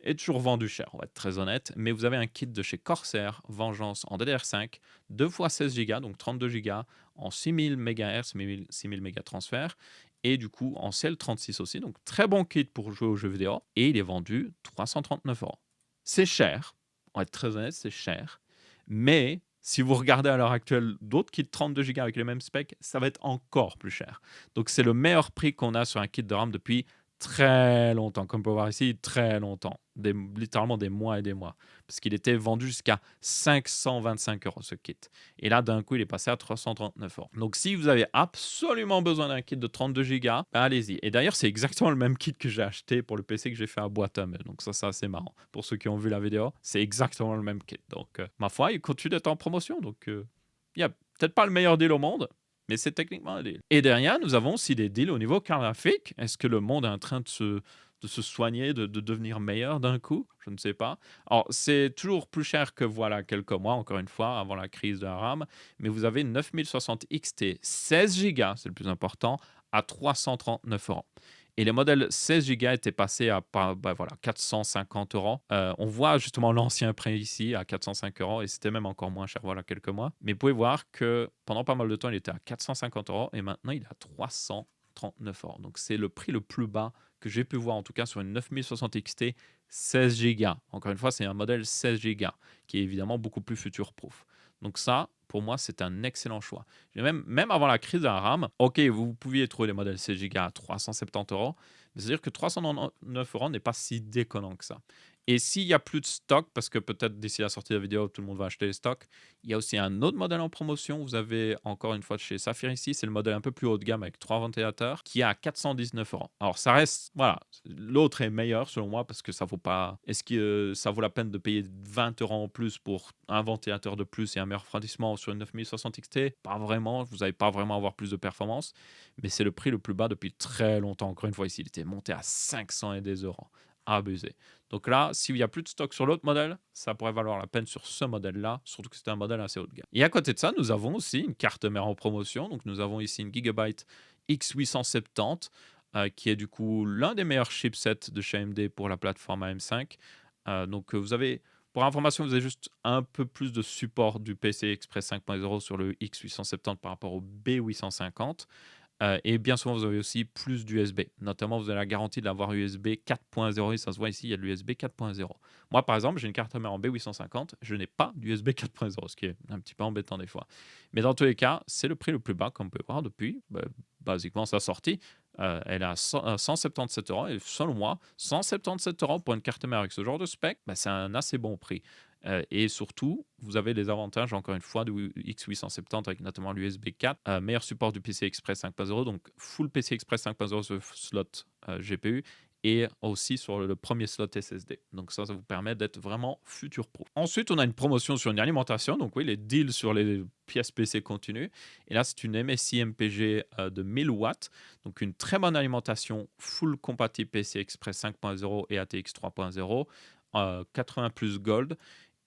[SPEAKER 1] est toujours vendu cher, on va être très honnête. Mais vous avez un kit de chez Corsair Vengeance en DDR5, 2 fois 16 Go, donc 32 Go, en 6000 MHz, 6000 mégatransferts, et du coup en CL36 aussi. Donc très bon kit pour jouer aux jeux vidéo. Et il est vendu 339 €. C'est cher, on va être très honnête, c'est cher. Mais si vous regardez à l'heure actuelle d'autres kits 32 Go avec les mêmes specs, ça va être encore plus cher. Donc c'est le meilleur prix qu'on a sur un kit de RAM depuis très longtemps. Comme on peut voir ici, très longtemps. Littéralement des mois et des mois. Parce qu'il était vendu jusqu'à 525 € ce kit. Et là, d'un coup, il est passé à 339 €. Donc si vous avez absolument besoin d'un kit de 32 Go, ben, allez-y. Et d'ailleurs, c'est exactement le même kit que j'ai acheté pour le PC que j'ai fait à Boitum. Donc ça, c'est assez marrant. Pour ceux qui ont vu la vidéo, c'est exactement le même kit. Donc ma foi, il continue d'être en promotion. Donc il n'y a peut-être pas le meilleur deal au monde, mais c'est techniquement un deal. Et derrière, nous avons aussi des deals au niveau graphique. Est-ce que le monde est en train de se soigner, de devenir meilleur d'un coup? Je ne sais pas. Alors, c'est toujours plus cher que voilà quelques mois, encore une fois, avant la crise de la RAM. Mais vous avez 9060 XT, 16 Go, c'est le plus important, à 339 €. Et les modèles 16 Go étaient passés à voilà, 450 €. On voit justement l'ancien prix ici à 405 € et c'était même encore moins cher voilà quelques mois. Mais vous pouvez voir que pendant pas mal de temps, il était à 450 € et maintenant il est à 339 €. Donc c'est le prix le plus bas que j'ai pu voir en tout cas sur une 9060 XT 16 Go. Encore une fois, c'est un modèle 16 Go qui est évidemment beaucoup plus future-proof. Donc ça, pour moi, c'est un excellent choix. Même avant la crise de la RAM, ok, vous pouviez trouver les modèles 16 Go à 370 €, mais c'est-à-dire que 399 € n'est pas si déconnant que ça. Et s'il n'y a plus de stock, parce que peut-être d'ici la sortie de la vidéo, tout le monde va acheter les stocks, il y a aussi un autre modèle en promotion. Vous avez encore une fois de chez Saphir ici, c'est le modèle un peu plus haut de gamme avec 3 ventilateurs qui est à 419 €. Alors ça reste, voilà, l'autre est meilleur selon moi parce que ça vaut pas. Est-ce que ça vaut la peine de payer 20 € en plus pour un ventilateur de plus et un meilleur refroidissement sur une 9060 XT? Pas vraiment, vous n'allez pas vraiment avoir plus de performance, mais c'est le prix le plus bas depuis très longtemps. Encore une fois ici, il était monté à 500 et des euros. Abusé. Donc là, s'il n'y a plus de stock sur l'autre modèle, ça pourrait valoir la peine sur ce modèle-là, surtout que c'est un modèle assez haut de gamme. Et à côté de ça, nous avons aussi une carte mère en promotion. Donc nous avons ici une Gigabyte X870, qui est du coup l'un des meilleurs chipsets de chez AMD pour la plateforme AM5. Donc vous avez, pour information, vous avez juste un peu plus de support du PCI Express 5.0 sur le X870 par rapport au B850. Et bien souvent, vous avez aussi plus d'USB. Notamment, vous avez la garantie d'avoir USB 4.0 et ça se voit ici, il y a de l'USB 4.0. Moi, par exemple, j'ai une carte mère en B850, je n'ai pas d'USB 4.0, ce qui est un petit peu embêtant des fois. Mais dans tous les cas, c'est le prix le plus bas qu'on peut voir depuis, basiquement, sa sortie. Elle est à 177 euros. Et selon moi, 177 euros pour une carte mère avec ce genre de spec, c'est un assez bon prix. Et surtout, vous avez les avantages, encore une fois, du X870 avec notamment l'USB 4, meilleur support du PCI Express 5.0, donc full PCI Express 5.0 sur slot GPU et aussi sur le premier slot SSD. Donc ça vous permet d'être vraiment future-proof. Ensuite, on a une promotion sur une alimentation. Donc oui, les deals sur les pièces PC continuent. Et là, c'est une MSI MPG de 1000 watts. Donc une très bonne alimentation, full compatible PCI Express 5.0 et ATX 3.0, 80 plus Gold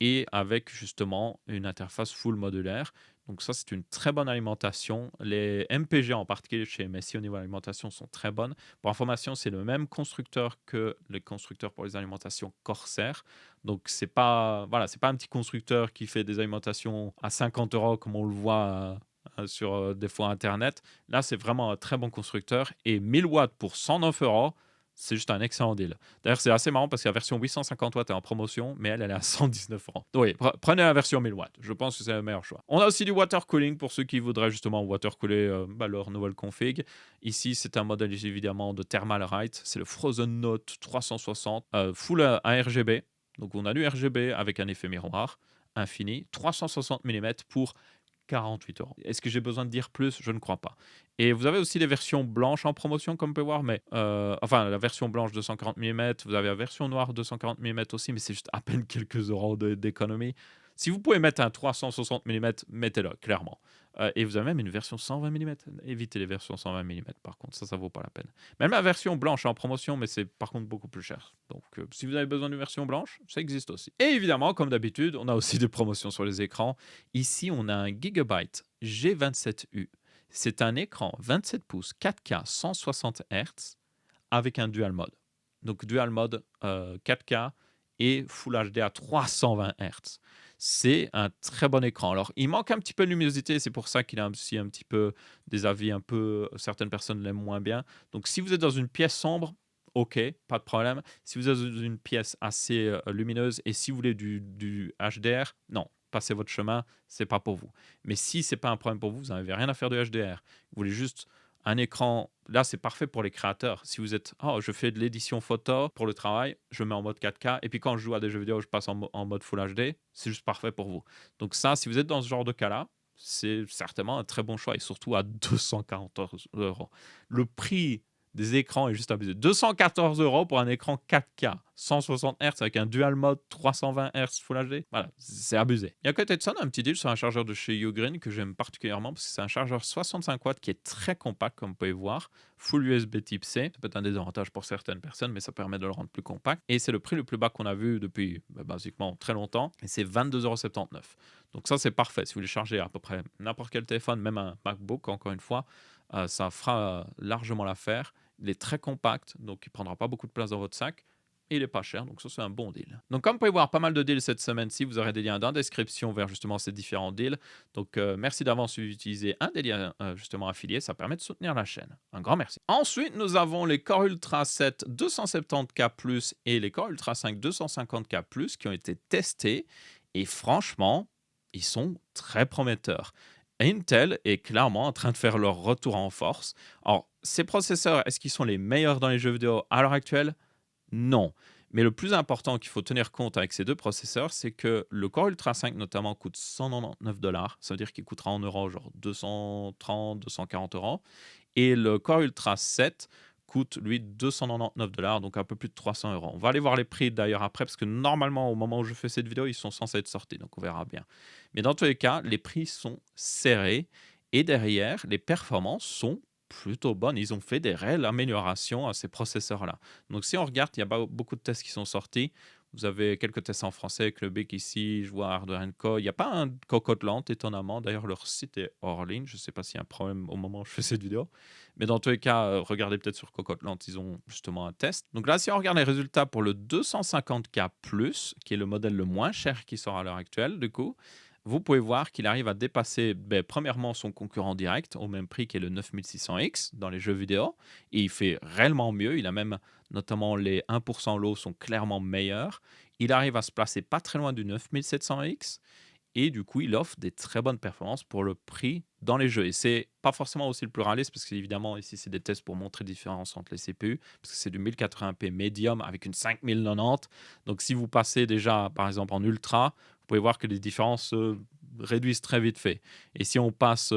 [SPEAKER 1] et avec justement une interface full modulaire. Donc ça, c'est une très bonne alimentation. Les MPG en particulier chez MSI au niveau de l'alimentation sont très bonnes. Pour information, c'est le même constructeur que les constructeurs pour les alimentations Corsair. Donc c'est pas, voilà, c'est pas un petit constructeur qui fait des alimentations à 50 euros comme on le voit sur des fois Internet. Là, c'est vraiment un très bon constructeur. Et 1000 watts pour 109 euros, c'est juste un excellent deal. D'ailleurs, c'est assez marrant parce que la version 850 watts est en promotion, mais elle est à 119 francs. Donc oui, prenez la version 1000 watts. Je pense que c'est le meilleur choix. On a aussi du water cooling pour ceux qui voudraient justement water cooler leur nouvelle config. Ici, c'est un modèle évidemment de Thermalright. C'est le Frozen Note 360 full ARGB. Donc on a du RGB avec un effet miroir infini, 360 mm pour 48 euros. Est-ce que j'ai besoin de dire plus? Je ne crois pas. Et vous avez aussi des versions blanches en promotion, comme on peut voir, mais enfin, la version blanche 240 mm, vous avez la version noire 240 mm aussi, mais c'est juste à peine quelques euros d'économie. Si vous pouvez mettre un 360 mm, mettez-le, clairement. Et vous avez même une version 120 mm. Évitez les versions 120 mm, par contre, ça vaut pas la peine. Même la version blanche est en promotion, mais c'est par contre beaucoup plus cher. Donc, si vous avez besoin d'une version blanche, ça existe aussi. Et évidemment, comme d'habitude, on a aussi des promotions sur les écrans. Ici, on a un Gigabyte G27U. C'est un écran 27 pouces 4K 160 Hz avec un dual mode. Donc dual mode 4K et Full HD à 320 Hz. C'est un très bon écran. Alors, il manque un petit peu de luminosité, c'est pour ça qu'il a aussi un petit peu des avis un peu... Certaines personnes l'aiment moins bien. Donc, si vous êtes dans une pièce sombre, ok, pas de problème. Si vous êtes dans une pièce assez lumineuse et si vous voulez du HDR, non, passez votre chemin, c'est pas pour vous. Mais si c'est pas un problème pour vous, vous n'avez rien à faire de HDR. Vous voulez juste un écran, là c'est parfait pour les créateurs. Si vous êtes, oh, je fais de l'édition photo pour le travail, je mets en mode 4K, et puis quand je joue à des jeux vidéo, je passe en mode Full HD, c'est juste parfait pour vous. Donc ça, si vous êtes dans ce genre de cas-là, c'est certainement un très bon choix, et surtout à 214 euros. Le prix des écrans est juste abusé. 214 euros pour un écran 4K, 160 Hz avec un dual mode 320 Hz Full HD. Voilà, c'est abusé. Et à côté de ça, on a un petit deal sur un chargeur de chez Ugreen que j'aime particulièrement parce que c'est un chargeur 65 watts qui est très compact, comme vous pouvez voir. Full USB type C. Ça peut être un désavantage pour certaines personnes, mais ça permet de le rendre plus compact. Et c'est le prix le plus bas qu'on a vu depuis basiquement très longtemps. Et c'est 22,79 €. Donc ça, c'est parfait. Si vous voulez charger à peu près n'importe quel téléphone, même un MacBook, encore une fois, ça fera largement l'affaire. Il est très compact, donc il ne prendra pas beaucoup de place dans votre sac. Et il n'est pas cher, donc ça c'est un bon deal. Donc comme vous pouvez voir, pas mal de deals cette semaine-ci. Vous aurez des liens dans la description vers justement ces différents deals. Donc merci d'avance d'utiliser un des liens justement affiliés. Ça permet de soutenir la chaîne. Un grand merci. Ensuite, nous avons les Core Ultra 7 270K+, et les Core Ultra 5 250K+, qui ont été testés. Et franchement, ils sont très prometteurs. Intel est clairement en train de faire leur retour en force. Alors, ces processeurs, est-ce qu'ils sont les meilleurs dans les jeux vidéo à l'heure actuelle? Non. Mais le plus important qu'il faut tenir compte avec ces deux processeurs, c'est que le Core Ultra 5 notamment coûte 199 $. Ça veut dire qu'il coûtera en euros genre 230, 240 euros. Et le Core Ultra 7 coûte lui 299 $, donc un peu plus de 300 euros. On va aller voir les prix d'ailleurs après, parce que normalement, au moment où je fais cette vidéo, ils sont censés être sortis, donc on verra bien. Mais dans tous les cas, les prix sont serrés et derrière, les performances sont plutôt bonnes. Ils ont fait des réelles améliorations à ces processeurs-là. Donc si on regarde, il y a beaucoup de tests qui sont sortis. Vous avez quelques tests en français avec le BIC ici, je vois Hardware Co. Il n'y a pas un Cocotelant, étonnamment. D'ailleurs, leur site est hors ligne. Je ne sais pas s'il y a un problème au moment où je fais cette vidéo. Mais dans tous les cas, regardez peut-être sur Cocotelant, ils ont justement un test. Donc là, si on regarde les résultats pour le 250K+, qui est le modèle le moins cher qui sort à l'heure actuelle, du coup, vous pouvez voir qu'il arrive à dépasser, premièrement, son concurrent direct au même prix qui est le 9600X dans les jeux vidéo. Et il fait réellement mieux. Il a même, notamment, les 1% low sont clairement meilleurs. Il arrive à se placer pas très loin du 9700X. Et du coup, il offre des très bonnes performances pour le prix dans les jeux. Et c'est pas forcément aussi le plus réaliste parce qu'évidemment, ici, c'est des tests pour montrer la différence entre les CPU parce que c'est du 1080p médium avec une 5090. Donc, si vous passez déjà, par exemple, en ultra, vous pouvez voir que les différences se réduisent très vite fait. Et si on passe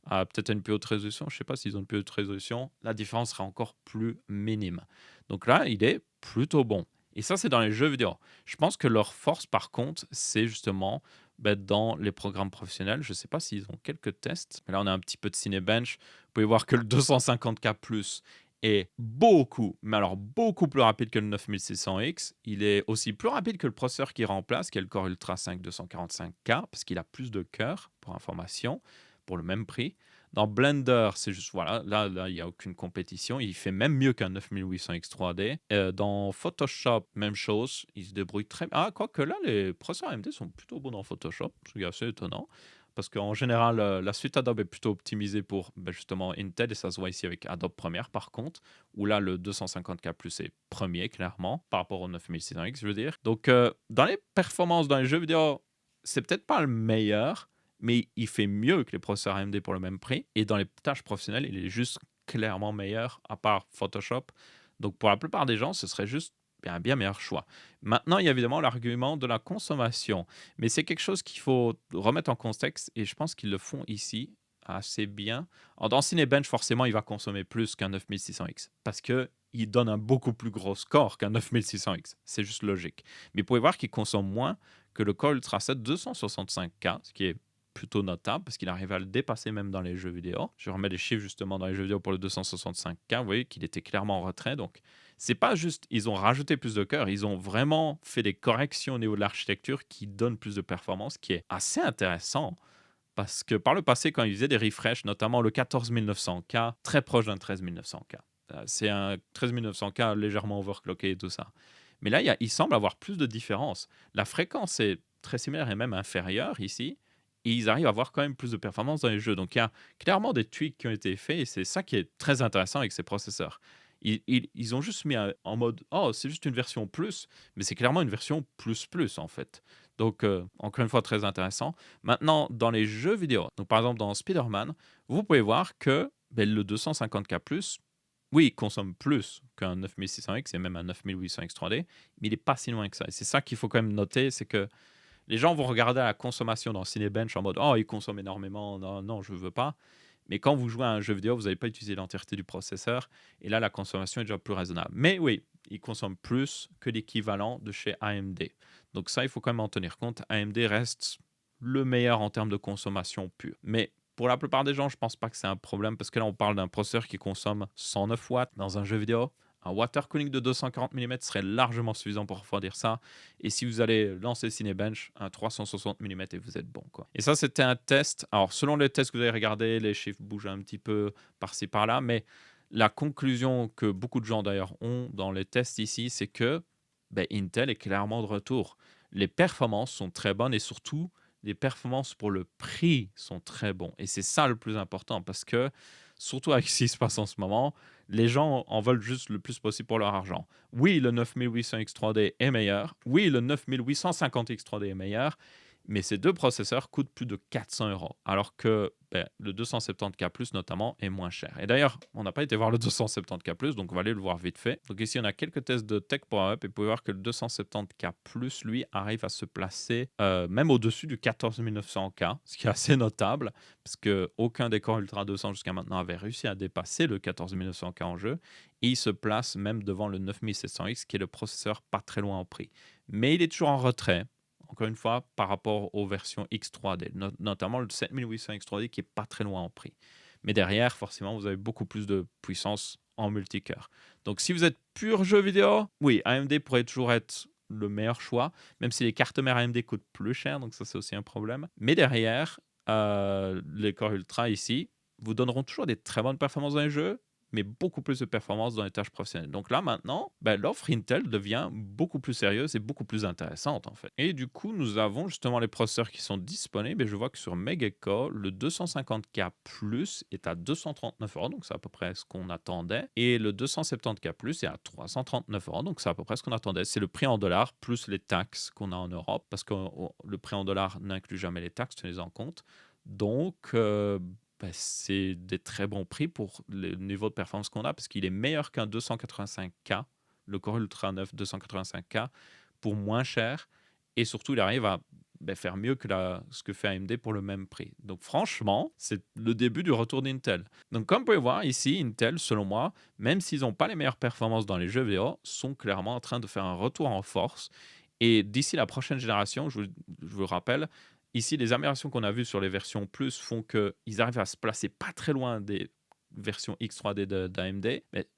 [SPEAKER 1] à peut-être une plus haute résolution, je ne sais pas s'ils ont une plus haute résolution, la différence sera encore plus minime. Donc là, il est plutôt bon. Et ça, c'est dans les jeux vidéo. Je pense que leur force, par contre, c'est justement dans les programmes professionnels. Je ne sais pas s'ils ont quelques tests, mais là, on a un petit peu de Cinebench. Vous pouvez voir que le 250K Plus est beaucoup, mais alors beaucoup plus rapide que le 9600X. Il est aussi plus rapide que le processeur qui remplace, qui est le Core Ultra 5 245K, parce qu'il a plus de cœur, pour information, pour le même prix. Dans Blender, c'est juste, voilà, là, il n'y a aucune compétition. Il fait même mieux qu'un 9800X 3D. Dans Photoshop, même chose. Il se débrouille très bien. Ah, quoique là, les processeurs AMD sont plutôt bons dans Photoshop. C'est assez étonnant. Parce qu'en général, la suite Adobe est plutôt optimisée pour justement Intel. Et ça se voit ici avec Adobe Premiere, par contre. Où là, le 250K Plus est premier, clairement. Par rapport au 9600X, je veux dire. Donc, dans les performances dans les jeux vidéo, c'est peut-être pas le meilleur, mais il fait mieux que les processeurs AMD pour le même prix. Et dans les tâches professionnelles, il est juste clairement meilleur, à part Photoshop. Donc pour la plupart des gens, ce serait juste un bien meilleur choix. Maintenant, il y a évidemment l'argument de la consommation. Mais c'est quelque chose qu'il faut remettre en contexte, et je pense qu'ils le font ici assez bien. Alors, dans Cinebench, forcément, il va consommer plus qu'un 9600X, parce que il donne un beaucoup plus gros score qu'un 9600X. C'est juste logique. Mais vous pouvez voir qu'il consomme moins que le Core Ultra 7 265K, ce qui est plutôt notable parce qu'il arrive à le dépasser même dans les jeux vidéo. Je remets les chiffres justement dans les jeux vidéo pour le 265K. Vous voyez qu'il était clairement en retrait. Donc, c'est pas juste, ils ont rajouté plus de cœur, ils ont vraiment fait des corrections au niveau de l'architecture qui donnent plus de performance, qui est assez intéressant. Parce que par le passé, quand ils faisaient des refreshs, notamment le 14900K, très proche d'un 13900K. C'est un 13900K légèrement overclocké et tout ça. Mais là, il semble avoir plus de différence. La fréquence est très similaire et même inférieure ici. Et ils arrivent à avoir quand même plus de performance dans les jeux. Donc il y a clairement des tweaks qui ont été faits et c'est ça qui est très intéressant avec ces processeurs. Ils ont juste mis en mode, oh, c'est juste une version plus, mais c'est clairement une version plus plus en fait. Donc encore une fois, très intéressant. Maintenant, dans les jeux vidéo, donc par exemple dans Spider-Man, vous pouvez voir que le 250K+, oui, il consomme plus qu'un 9600X et même un 9800X 3D, mais il n'est pas si loin que ça. Et c'est ça qu'il faut quand même noter, c'est que les gens vont regarder la consommation dans Cinebench en mode «Oh, il consomme énormément, non, non, je ne veux pas». Mais quand vous jouez à un jeu vidéo, vous n'allez pas utiliser l'entièreté du processeur. Et là, la consommation est déjà plus raisonnable. Mais oui, il consomme plus que l'équivalent de chez AMD. Donc ça, il faut quand même en tenir compte. AMD reste le meilleur en termes de consommation pure. Mais pour la plupart des gens, je ne pense pas que c'est un problème parce que là, on parle d'un processeur qui consomme 109 watts dans un jeu vidéo. Un water cooling de 240 mm serait largement suffisant pour refroidir ça. Et si vous allez lancer Cinebench, un 360 mm et vous êtes bon, quoi. Et ça, c'était un test. Alors, selon les tests que vous avez regardés, les chiffres bougent un petit peu par-ci, par-là. Mais la conclusion que beaucoup de gens, d'ailleurs, ont dans les tests ici, c'est que Intel est clairement de retour. Les performances sont très bonnes et surtout, les performances pour le prix sont très bons. Et c'est ça le plus important parce que, surtout avec ce qui se passe en ce moment, les gens en veulent juste le plus possible pour leur argent. Oui, le 9800X 3D est meilleur. Oui, le 9850X 3D est meilleur. Mais ces deux processeurs coûtent plus de 400 euros, alors que le 270K+, notamment, est moins cher. Et d'ailleurs, on n'a pas été voir le 270K+, donc on va aller le voir vite fait. Donc ici, on a quelques tests de Tech Power Up, et vous pouvez voir que le 270K+, lui, arrive à se placer même au-dessus du 14900K, ce qui est assez notable, parce qu'aucun des Core Ultra 200 jusqu'à maintenant avait réussi à dépasser le 14900K en jeu, et il se place même devant le 9700X, qui est le processeur pas très loin en prix. Mais il est toujours en retrait, encore une fois, par rapport aux versions X3D, notamment le 7800 X3D qui est pas très loin en prix. Mais derrière, forcément, vous avez beaucoup plus de puissance en multicœur. Donc si vous êtes pur jeu vidéo, oui, AMD pourrait toujours être le meilleur choix, même si les cartes mères AMD coûtent plus cher, donc ça c'est aussi un problème. Mais derrière, les Core Ultra ici vous donneront toujours des très bonnes performances dans les jeux, mais beaucoup plus de performance dans les tâches professionnelles. Donc là, maintenant, ben, l'offre Intel devient beaucoup plus sérieuse et beaucoup plus intéressante, en fait. Et du coup, nous avons justement les processeurs qui sont disponibles. Et je vois que sur Megacore, le 250K Plus est à 239 euros, donc c'est à peu près ce qu'on attendait. Et le 270K Plus est à 339 euros, donc c'est à peu près ce qu'on attendait. C'est le prix en dollars plus les taxes qu'on a en Europe, parce que le prix en dollars n'inclut jamais les taxes, tu les en compte. Donc, bah, c'est des très bons prix pour le niveau de performance qu'on a, parce qu'il est meilleur qu'un 285K, le Core Ultra 9 285K, pour moins cher. Et surtout, il arrive à faire mieux que ce que fait AMD pour le même prix. Donc franchement, c'est le début du retour d'Intel. Donc comme vous pouvez voir ici, Intel, selon moi, même s'ils n'ont pas les meilleures performances dans les jeux vidéo, sont clairement en train de faire un retour en force. Et d'ici la prochaine génération, je vous rappelle, ici, les améliorations qu'on a vues sur les versions Plus font qu'ils arrivent à se placer pas très loin des versions X3D d'AMD. Mais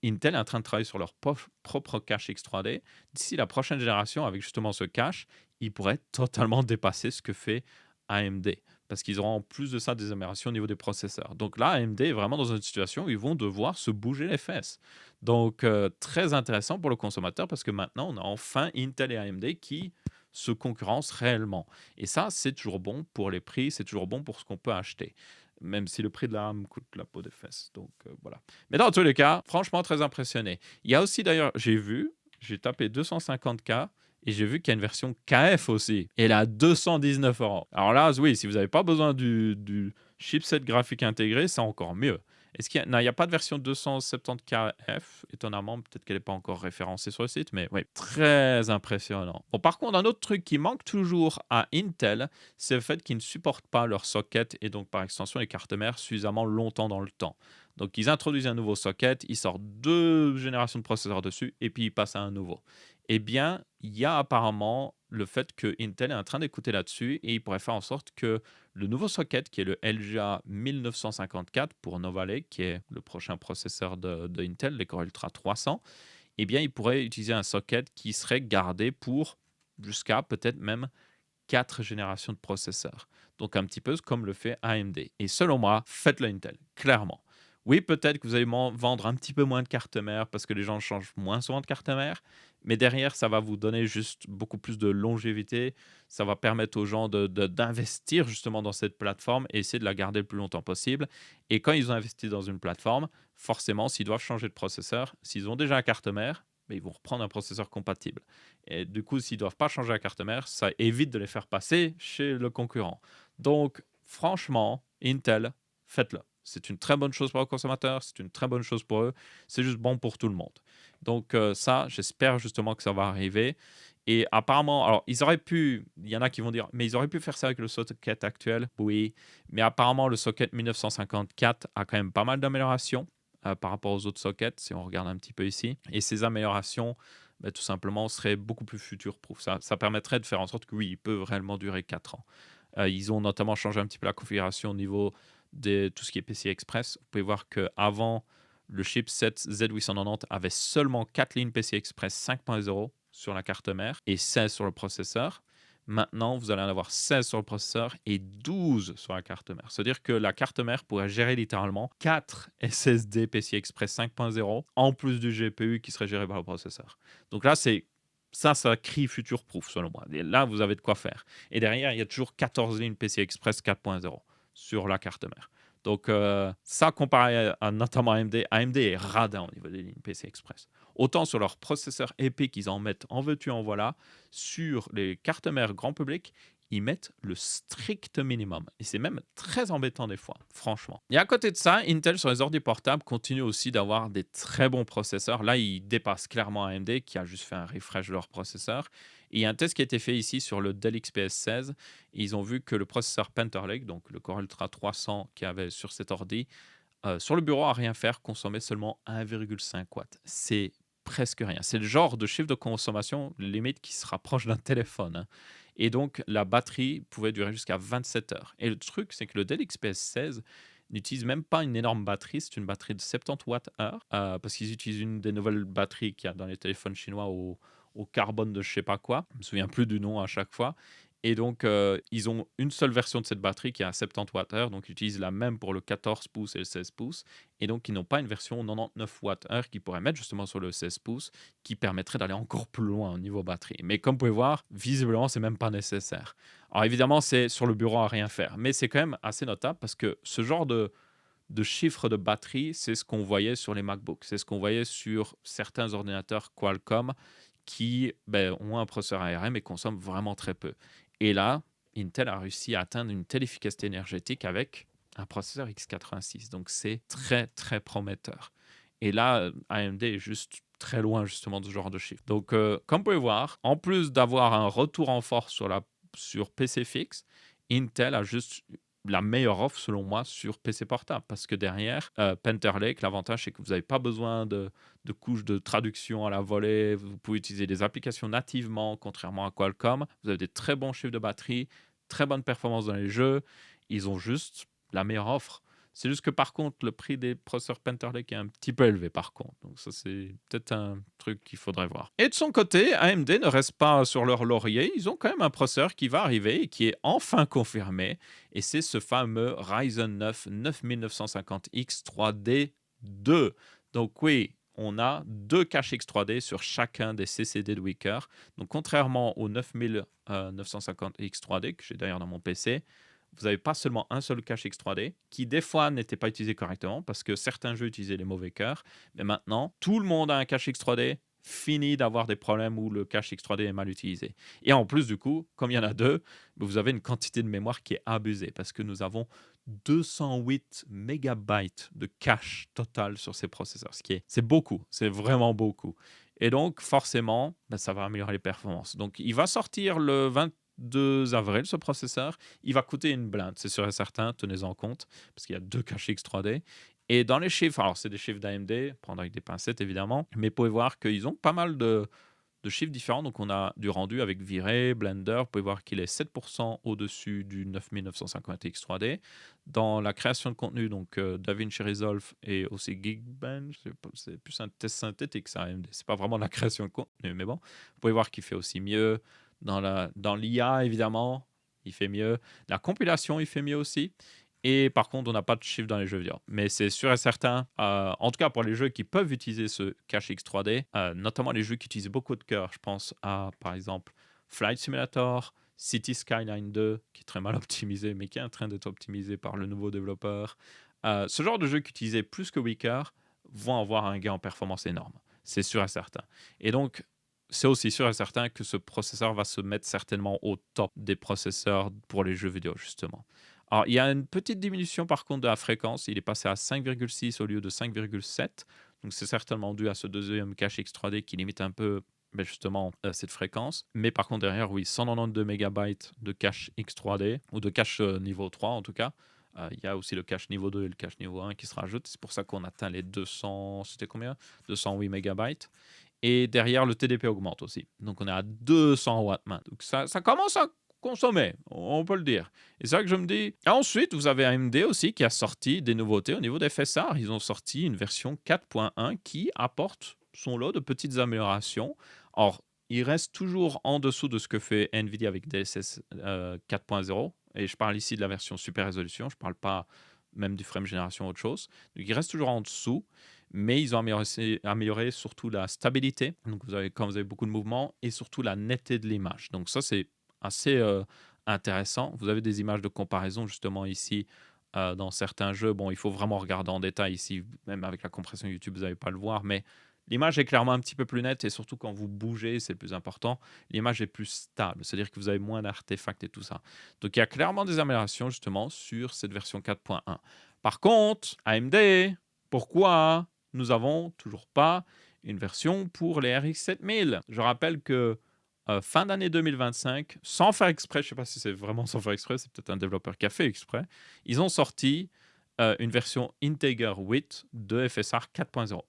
[SPEAKER 1] Intel est en train de travailler sur leur propre cache X3D. D'ici la prochaine génération, avec justement ce cache, ils pourraient totalement dépasser ce que fait AMD. Parce qu'ils auront en plus de ça des améliorations au niveau des processeurs. Donc là, AMD est vraiment dans une situation où ils vont devoir se bouger les fesses. Donc très intéressant pour le consommateur parce que maintenant, on a enfin Intel et AMD qui se concurrencent réellement. Et ça, c'est toujours bon pour les prix, c'est toujours bon pour ce qu'on peut acheter. Même si le prix de la RAM coûte la peau des fesses. Donc voilà. Mais dans tous les cas, franchement, très impressionné. Il y a aussi d'ailleurs, j'ai tapé 250K et j'ai vu qu'il y a une version KF aussi. Et elle est à 219 euros. Alors là, oui, si vous n'avez pas besoin du chipset graphique intégré, c'est encore mieux. Est-ce qu'il y a... Non, il n'y a pas de version 270KF, étonnamment, peut-être qu'elle n'est pas encore référencée sur le site, mais oui, très impressionnant. Bon, par contre, un autre truc qui manque toujours à Intel, c'est le fait qu'ils ne supportent pas leurs sockets et donc par extension les cartes mères suffisamment longtemps dans le temps. Donc ils introduisent un nouveau socket, ils sortent 2 générations de processeurs dessus et puis ils passent à un nouveau. Eh bien, il y a apparemment le fait que Intel est en train d'écouter là-dessus et il pourrait faire en sorte que le nouveau socket, qui est le LGA 1954 pour Nova Lake, qui est le prochain processeur de Intel, les Core Ultra 300, eh bien, il pourrait utiliser un socket qui serait gardé pour jusqu'à peut-être même 4 générations de processeurs. Donc un petit peu comme le fait AMD. Et selon moi, faites-le Intel, clairement. Oui, peut-être que vous allez vendre un petit peu moins de cartes mères parce que les gens changent moins souvent de carte mère, mais derrière, ça va vous donner juste beaucoup plus de longévité. Ça va permettre aux gens d'investir justement dans cette plateforme et essayer de la garder le plus longtemps possible. Et quand ils ont investi dans une plateforme, forcément, s'ils doivent changer de processeur, s'ils ont déjà la carte mère, mais ils vont reprendre un processeur compatible. Et du coup, s'ils ne doivent pas changer la carte mère, ça évite de les faire passer chez le concurrent. Donc, franchement, Intel, faites-le. C'est une très bonne chose pour les consommateurs, c'est une très bonne chose pour eux, c'est juste bon pour tout le monde. Donc ça, j'espère justement que ça va arriver. Et apparemment, alors ils auraient pu, il y en a qui vont dire, mais ils auraient pu faire ça avec le socket actuel, oui, mais apparemment le socket 1954 a quand même pas mal d'améliorations par rapport aux autres sockets, si on regarde un petit peu ici. Et ces améliorations, bah, tout simplement, seraient beaucoup plus future-proof. Ça permettrait de faire en sorte que oui, il peut réellement durer 4 ans. Ils ont notamment changé un petit peu la configuration au niveau de tout ce qui est PCI Express. Vous pouvez voir qu'avant, le chipset Z890 avait seulement 4 lignes PCI Express 5.0 sur la carte mère et 16 sur le processeur. Maintenant, vous allez en avoir 16 sur le processeur et 12 sur la carte mère. C'est-à-dire que la carte mère pourrait gérer littéralement 4 SSD PCI Express 5.0 en plus du GPU qui serait géré par le processeur. Donc là, ça crie future-proof selon moi. Et là, vous avez de quoi faire. Et derrière, il y a toujours 14 lignes PCI Express 4.0 sur la carte mère. Donc ça, comparé à notamment AMD, AMD est radin au niveau des lignes PCI Express. Autant sur leurs processeurs épais qu'ils en mettent en veux-tu en voilà, sur les cartes mères grand public, ils mettent le strict minimum. Et c'est même très embêtant des fois, franchement. Et à côté de ça, Intel sur les ordi portables continue aussi d'avoir des très bons processeurs. Là, ils dépassent clairement AMD qui a juste fait un refresh de leur processeur. Et il y a un test qui a été fait ici sur le Dell XPS 16. Et ils ont vu que le processeur Panther Lake, donc le Core Ultra 300 qu'il y avait sur cet ordi, sur le bureau à rien faire, consommait seulement 1,5 watts. C'est presque rien. C'est le genre de chiffre de consommation limite qui se rapproche d'un téléphone, hein. Et donc, la batterie pouvait durer jusqu'à 27 heures. Et le truc, c'est que le Dell XPS 16 n'utilise même pas une énorme batterie, c'est une batterie de 70 watts-heure, parce qu'ils utilisent une des nouvelles batteries qu'il y a dans les téléphones chinois au carbone de je sais pas quoi. Je me souviens plus du nom à chaque fois. Et donc, ils ont une seule version de cette batterie qui est à 70 Wh, donc ils utilisent la même pour le 14 pouces et le 16 pouces. Et donc, ils n'ont pas une version 99 Wh qu'ils pourraient mettre justement sur le 16 pouces, qui permettrait d'aller encore plus loin au niveau batterie. Mais comme vous pouvez voir, visiblement, c'est même pas nécessaire. Alors évidemment, c'est sur le bureau à rien faire, mais c'est quand même assez notable parce que ce genre de chiffres de batterie, c'est ce qu'on voyait sur les MacBooks, c'est ce qu'on voyait sur certains ordinateurs Qualcomm qui ont un processeur ARM et consomment vraiment très peu. Et là, Intel a réussi à atteindre une telle efficacité énergétique avec un processeur x86. Donc c'est très très prometteur. Et là, AMD est juste très loin justement de ce genre de chiffres. Donc comme vous pouvez voir, en plus d'avoir un retour en force sur PC fixe, Intel a juste la meilleure offre selon moi sur PC portable parce que derrière Panther Lake, l'avantage c'est que vous n'avez pas besoin de couches de traduction à la volée, vous pouvez utiliser des applications nativement contrairement à Qualcomm, vous avez des très bons chiffres de batterie, très bonne performance dans les jeux, ils ont juste la meilleure offre. C'est juste que par contre, le prix des processeurs Panther Lake est un petit peu élevé par contre. Donc ça, c'est peut-être un truc qu'il faudrait voir. Et de son côté, AMD ne reste pas sur leur laurier. Ils ont quand même un processeur qui va arriver et qui est enfin confirmé. Et c'est ce fameux Ryzen 9 9950X 3D 2. Donc oui, on a deux caches X3D sur chacun des CCD de Wicker. Donc contrairement au 9950X 3D que j'ai d'ailleurs dans mon PC, vous n'avez pas seulement un seul cache X3D qui des fois n'était pas utilisé correctement parce que certains jeux utilisaient les mauvais cœurs. Mais maintenant, tout le monde a un cache X3D, fini d'avoir des problèmes où le cache X3D est mal utilisé. Et en plus, du coup, comme il y en a deux, vous avez une quantité de mémoire qui est abusée parce que nous avons 208 mégabytes de cache total sur ces processeurs, c'est beaucoup, c'est vraiment beaucoup. Et donc, forcément, ça va améliorer les performances. Donc, il va sortir le 22 avril, ce processeur. Il va coûter une blinde, c'est sûr et certain, tenez-en compte, parce qu'il y a deux caches X3D. Et dans les chiffres, alors c'est des chiffres d'AMD, prendre avec des pincettes évidemment, mais vous pouvez voir qu'ils ont pas mal de chiffres différents. Donc, on a du rendu avec V-Ray, Blender. Vous pouvez voir qu'il est 7% au-dessus du 9950X 3D. Dans la création de contenu, donc DaVinci Resolve et aussi Geekbench, c'est plus un test synthétique, ça. C'est pas vraiment la création de contenu, mais bon. Vous pouvez voir qu'il fait aussi mieux. Dans l'IA, évidemment, il fait mieux. La compilation, il fait mieux aussi. Et par contre, on n'a pas de chiffre dans les jeux vidéo. Mais c'est sûr et certain, en tout cas pour les jeux qui peuvent utiliser ce cache X3D, notamment les jeux qui utilisent beaucoup de cœur. Je pense à, par exemple, Flight Simulator, City Skyline 2, qui est très mal optimisé, mais qui est en train d'être optimisé par le nouveau développeur. Ce genre de jeux qui utilisaient plus que Wicker vont avoir un gain en performance énorme. C'est sûr et certain. Et donc, c'est aussi sûr et certain que ce processeur va se mettre certainement au top des processeurs pour les jeux vidéo, justement. Alors, il y a une petite diminution par contre de la fréquence. Il est passé à 5,6 au lieu de 5,7. Donc, c'est certainement dû à ce deuxième cache X3D qui limite un peu justement cette fréquence. Mais par contre, derrière, oui, 192 mégabytes de cache X3D, ou de cache niveau 3 en tout cas. Il y a aussi le cache niveau 2 et le cache niveau 1 qui se rajoutent. C'est pour ça qu'on atteint les 200, c'était combien 208 mégabytes. Et derrière, le TDP augmente aussi. Donc, on est à 200 watts maintenant. Donc, ça commence à consommer, on peut le dire. Et c'est vrai que je me dis... Ensuite, vous avez AMD aussi qui a sorti des nouveautés au niveau des FSR. Ils ont sorti une version 4.1 qui apporte son lot de petites améliorations. Or, il reste toujours en dessous de ce que fait NVIDIA avec DLSS 4.0. Et je parle ici de la version super résolution. Je ne parle pas même du frame génération ou autre chose. Donc, il reste toujours en dessous. Mais ils ont amélioré surtout la stabilité. Donc, quand vous avez beaucoup de mouvements et surtout la netteté de l'image. Donc, ça, c'est assez intéressant. Vous avez des images de comparaison justement ici dans certains jeux. Bon, il faut vraiment regarder en détail ici, même avec la compression YouTube, vous n'allez pas le voir, mais l'image est clairement un petit peu plus nette et surtout quand vous bougez, c'est le plus important, l'image est plus stable, c'est-à-dire que vous avez moins d'artefacts et tout ça. Donc, il y a clairement des améliorations justement sur cette version 4.1. Par contre, AMD, pourquoi nous avons toujours pas une version pour les RX 7000? Je rappelle que fin d'année 2025, sans faire exprès, je ne sais pas si c'est vraiment sans faire exprès, c'est peut-être un développeur qui a fait exprès, ils ont sorti une version Integer 8 de FSR 4.0.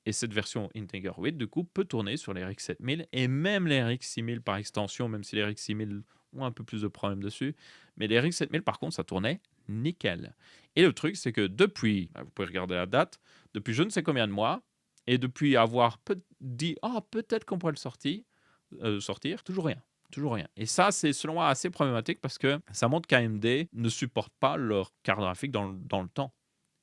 [SPEAKER 1] Et cette version Integer 8, du coup, peut tourner sur les RX 7000 et même les RX 6000 par extension, même si les RX 6000 ont un peu plus de problèmes dessus. Mais les RX 7000, par contre, ça tournait nickel. Et le truc, c'est que depuis, vous pouvez regarder la date, depuis je ne sais combien de mois, et depuis avoir dit, peut-être qu'on pourrait le sortir, toujours rien. toujours rien. Et ça, c'est selon moi assez problématique parce que ça montre qu'AMD ne supporte pas leur carte graphique dans le temps.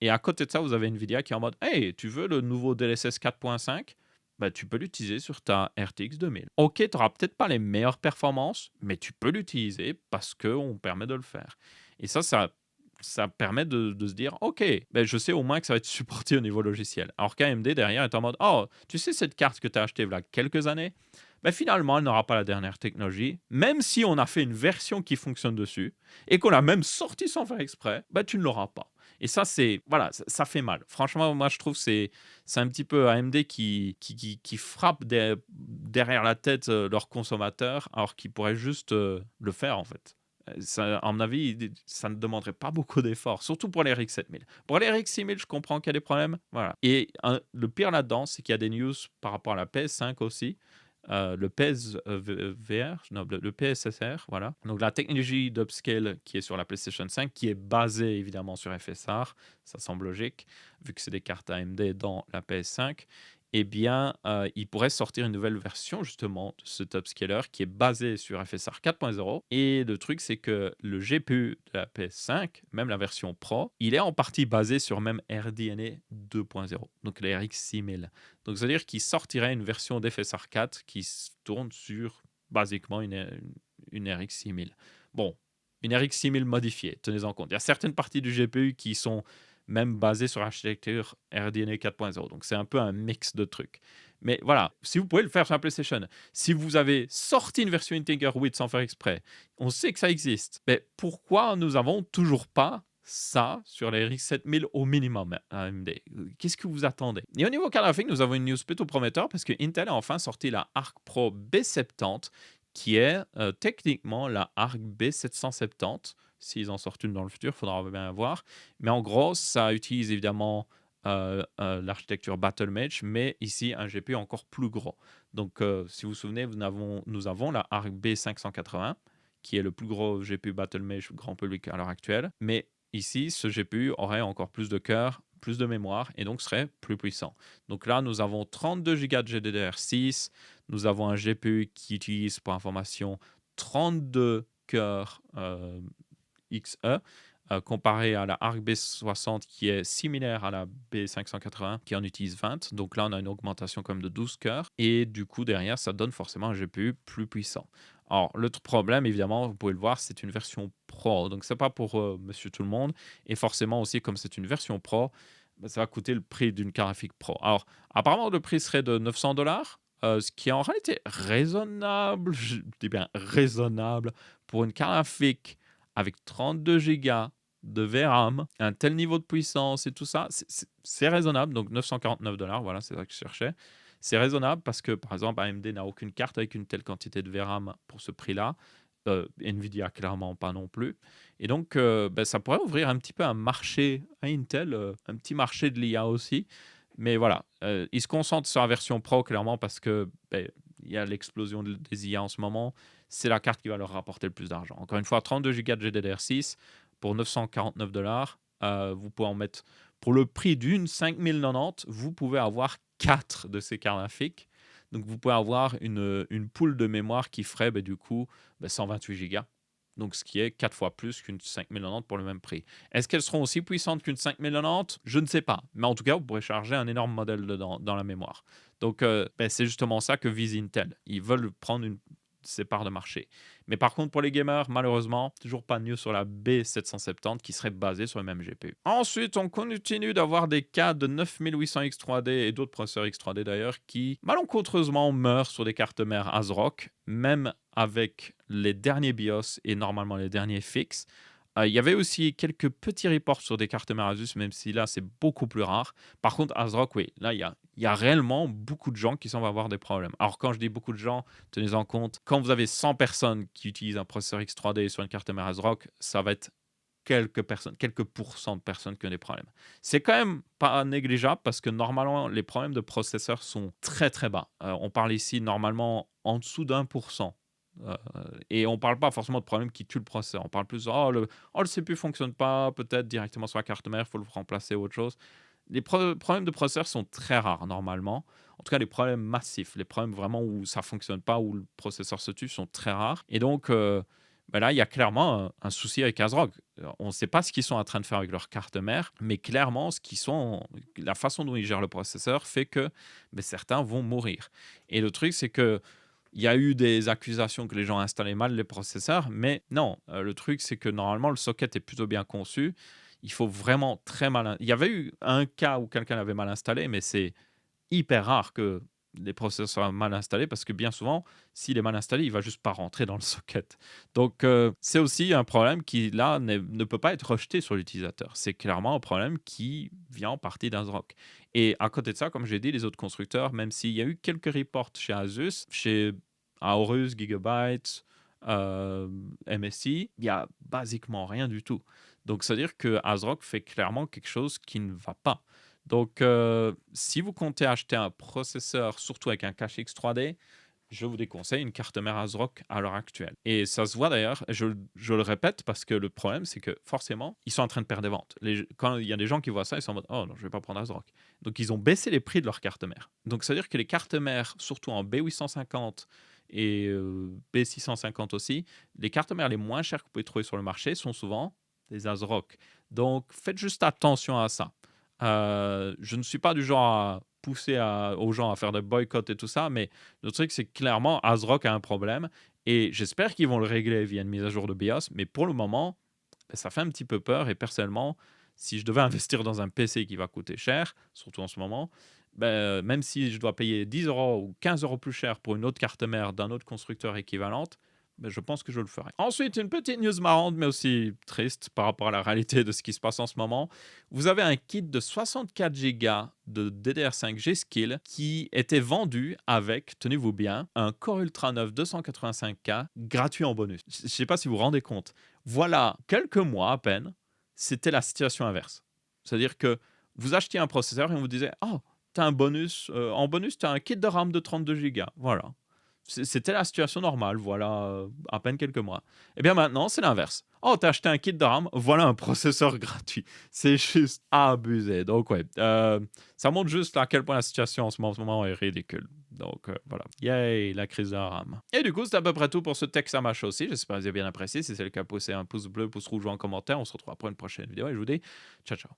[SPEAKER 1] Et à côté de ça, vous avez Nvidia qui est en mode: «Hey, tu veux le nouveau DLSS 4.5? Bah, tu peux l'utiliser sur ta RTX 2000. OK, tu auras peut-être pas les meilleures performances, mais tu peux l'utiliser parce qu'on permet de le faire». Et ça permet de se dire: «OK, ben je sais au moins que ça va être supporté au niveau logiciel». Alors qu'AMD derrière est en mode: «Oh, tu sais cette carte que tu as achetée il y a quelques années? Ben finalement, elle n'aura pas la dernière technologie. Même si on a fait une version qui fonctionne dessus et qu'on l'a même sortie sans faire exprès, ben tu ne l'auras pas». Et ça, c'est voilà, ça fait mal. Franchement, moi, je trouve que c'est un petit peu AMD qui frappe derrière la tête, leurs consommateurs, alors qu'ils pourraient juste, le faire, en fait. Ça, à mon avis, ça ne demanderait pas beaucoup d'efforts, surtout pour les RX 7000. Pour les RX 6000, je comprends qu'il y a des problèmes, voilà. Et le pire là-dedans, c'est qu'il y a des news par rapport à la PS5 aussi, le PES VR, non, le PSSR, voilà. Donc la technologie d'upscale qui est sur la PlayStation 5, qui est basée évidemment sur FSR, ça semble logique, vu que c'est des cartes AMD dans la PS5. Eh bien, il pourrait sortir une nouvelle version justement de cet upscaler qui est basé sur FSR 4.0. Et le truc, c'est que le GPU de la PS5, même la version Pro, il est en partie basé sur même RDNA 2.0, donc les RX 6000. Donc, c'est-à-dire qu'il sortirait une version d'FSR 4 qui tourne sur basiquement une RX 6000. Bon, une RX 6000 modifiée, tenez-en compte. Il y a certaines parties du GPU qui sont même basées sur l'architecture RDNA 4.0. Donc, c'est un peu un mix de trucs. Mais voilà, si vous pouvez le faire sur la PlayStation, si vous avez sorti une version Integer 8 sans faire exprès, on sait que ça existe. Mais pourquoi nous n'avons toujours pas ça sur les RX 7000 au minimum AMD? Qu'est-ce que vous attendez? Et au niveau carte graphique, nous avons une news plutôt prometteur parce que Intel a enfin sorti la Arc Pro B70 qui est techniquement la Arc B770. S'ils en sortent une dans le futur, il faudra bien voir. Mais en gros, ça utilise évidemment l'architecture Battlemage, mais ici un GPU encore plus gros. Donc, si vous vous souvenez, nous avons la Arc B580 qui est le plus gros GPU Battlemage grand public à l'heure actuelle. Mais ici, ce GPU aurait encore plus de cœur, plus de mémoire et donc serait plus puissant. Donc là, nous avons 32 Go de GDDR6. Nous avons un GPU qui utilise, pour information, 32 cœurs XE. Comparé à la Arc B60 qui est similaire à la B580 qui en utilise 20. Donc là, on a une augmentation comme de 12 cœurs. Et du coup, derrière, ça donne forcément un GPU plus puissant. Alors, l'autre problème, évidemment, vous pouvez le voir, c'est une version Pro. Donc, c'est pas pour monsieur tout le monde. Et forcément aussi, comme c'est une version Pro, bah, ça va coûter le prix d'une carte graphique Pro. Alors, apparemment, le prix serait de 900 $, ce qui est en réalité raisonnable. Je dis bien raisonnable pour une carte graphique avec 32 gigas de VRAM, un tel niveau de puissance et tout ça, c'est raisonnable. Donc 949 $, voilà, c'est ça que je cherchais. C'est raisonnable parce que, par exemple, AMD n'a aucune carte avec une telle quantité de VRAM pour ce prix-là. Nvidia, clairement pas non plus. Et donc, ben, ça pourrait ouvrir un petit peu un marché à Intel, un petit marché de l'IA aussi. Mais voilà, ils se concentrent sur la version Pro, clairement, parce que ben, il y a l'explosion des IA en ce moment. C'est la carte qui va leur rapporter le plus d'argent. Encore une fois, 32 Go de GDDR6 pour 949 $. Vous pouvez en mettre pour le prix d'une 5090, vous pouvez avoir 4 de ces cartes graphiques. Donc, vous pouvez avoir une pool de mémoire qui ferait du coup 128 Go. Donc, ce qui est 4 fois plus qu'une 5090 pour le même prix. Est-ce qu'elles seront aussi puissantes qu'une 5090? Je ne sais pas. Mais en tout cas, vous pourrez charger un énorme modèle dedans, dans la mémoire. Donc, c'est justement ça que vise Intel. Ils veulent prendre ses parts de marché. Mais par contre, pour les gamers, malheureusement, toujours pas de news sur la B770 qui serait basée sur le même GPU. Ensuite, on continue d'avoir des cas de 9800 X3D et d'autres processeurs X3D d'ailleurs qui malencontreusement meurent sur des cartes mères ASRock, même avec les derniers BIOS et normalement les derniers fixes. Il y avait aussi quelques petits reports sur des cartes mères Asus, même si là c'est beaucoup plus rare. Par contre, ASRock, oui, là il y a réellement beaucoup de gens qui semblent avoir des problèmes. Alors quand je dis beaucoup de gens, tenez en compte, quand vous avez 100 personnes qui utilisent un processeur X3D sur une carte mère ASRock, ça va être quelques personnes, quelques pourcents de personnes qui ont des problèmes. C'est quand même pas négligeable parce que normalement les problèmes de processeur sont très très bas. On parle ici normalement en dessous d'1%. Euh, et on parle pas forcément de problèmes qui tuent le processeur. On parle plus de, oh, le CPU fonctionne pas, peut-être directement sur la carte mère, il faut le remplacer ou autre chose. Les problèmes de processeur sont très rares normalement. En tout cas, les problèmes massifs, les problèmes vraiment où ça fonctionne pas, où le processeur se tue sont très rares et donc bah, là, il y a clairement un souci avec ASRock. On ne sait pas ce qu'ils sont en train de faire avec leur carte mère, mais clairement, la façon dont ils gèrent le processeur fait que, beh, certains vont mourir et le truc, c'est qu'il y a eu des accusations que les gens installaient mal les processeurs, mais non, le truc, c'est que normalement, le socket est plutôt bien conçu. Il faut vraiment très mal il y avait eu un cas où quelqu'un l'avait mal installé, mais c'est hyper rare que les processeurs soient mal installés parce que bien souvent, s'il est mal installé, il va juste pas rentrer dans le socket. Donc, c'est aussi un problème qui, là, ne peut pas être rejeté sur l'utilisateur. C'est clairement un problème qui vient en partie d'ASRock. Et à côté de ça, comme j'ai dit, les autres constructeurs, même s'il y a eu quelques reports chez Asus, chez Aorus, Gigabyte, MSI, il y a basiquement rien du tout. Donc, c'est-à-dire que ASRock fait clairement quelque chose qui ne va pas. Donc, si vous comptez acheter un processeur, surtout avec un cache X3D, je vous déconseille une carte mère ASRock à l'heure actuelle. Et ça se voit d'ailleurs, je le répète parce que le problème, c'est que forcément, ils sont en train de perdre des ventes. Quand il y a des gens qui voient ça, ils sont en mode oh non, je vais pas prendre ASRock. Donc, ils ont baissé les prix de leurs cartes mères. Donc, ça veut dire que les cartes mères, surtout en B850 et B650 aussi, les cartes mères les moins chères que vous pouvez trouver sur le marché sont souvent des ASRock. Donc, faites juste attention à ça. Je ne suis pas du genre à pousser aux gens à faire des boycotts et tout ça, mais le truc, c'est que clairement, ASRock a un problème et j'espère qu'ils vont le régler via une mise à jour de BIOS, mais pour le moment, ben, ça fait un petit peu peur et personnellement, si je devais investir dans un PC qui va coûter cher, surtout en ce moment, ben, même si je dois payer 10 euros ou 15 euros plus cher pour une autre carte mère d'un autre constructeur équivalente, ben, je pense que je le ferai. Ensuite, une petite news marrante, mais aussi triste par rapport à la réalité de ce qui se passe en ce moment. Vous avez un kit de 64 Go de DDR5 G-Skill qui était vendu avec, tenez-vous bien, un Core Ultra 9 285K gratuit en bonus. Je ne sais pas si vous vous rendez compte. Voilà, quelques mois à peine, c'était la situation inverse. C'est-à-dire que vous achetiez un processeur et on vous disait oh, tu as un bonus, en bonus, tu as un kit de RAM de 32 Go. Voilà. C'était la situation normale, voilà, à peine quelques mois. Et bien maintenant, c'est l'inverse. Oh, t'as acheté un kit de RAM, voilà un processeur gratuit. C'est juste abusé. Donc, ouais, ça montre juste à quel point la situation en ce moment est ridicule. Donc, voilà. Yay, la crise de la RAM. Et du coup, c'est à peu près tout pour ce texte à match aussi. J'espère que vous avez bien apprécié. Si c'est le cas, poussez un pouce bleu, pouce rouge ou en commentaire. On se retrouve après une prochaine vidéo et je vous dis ciao, ciao.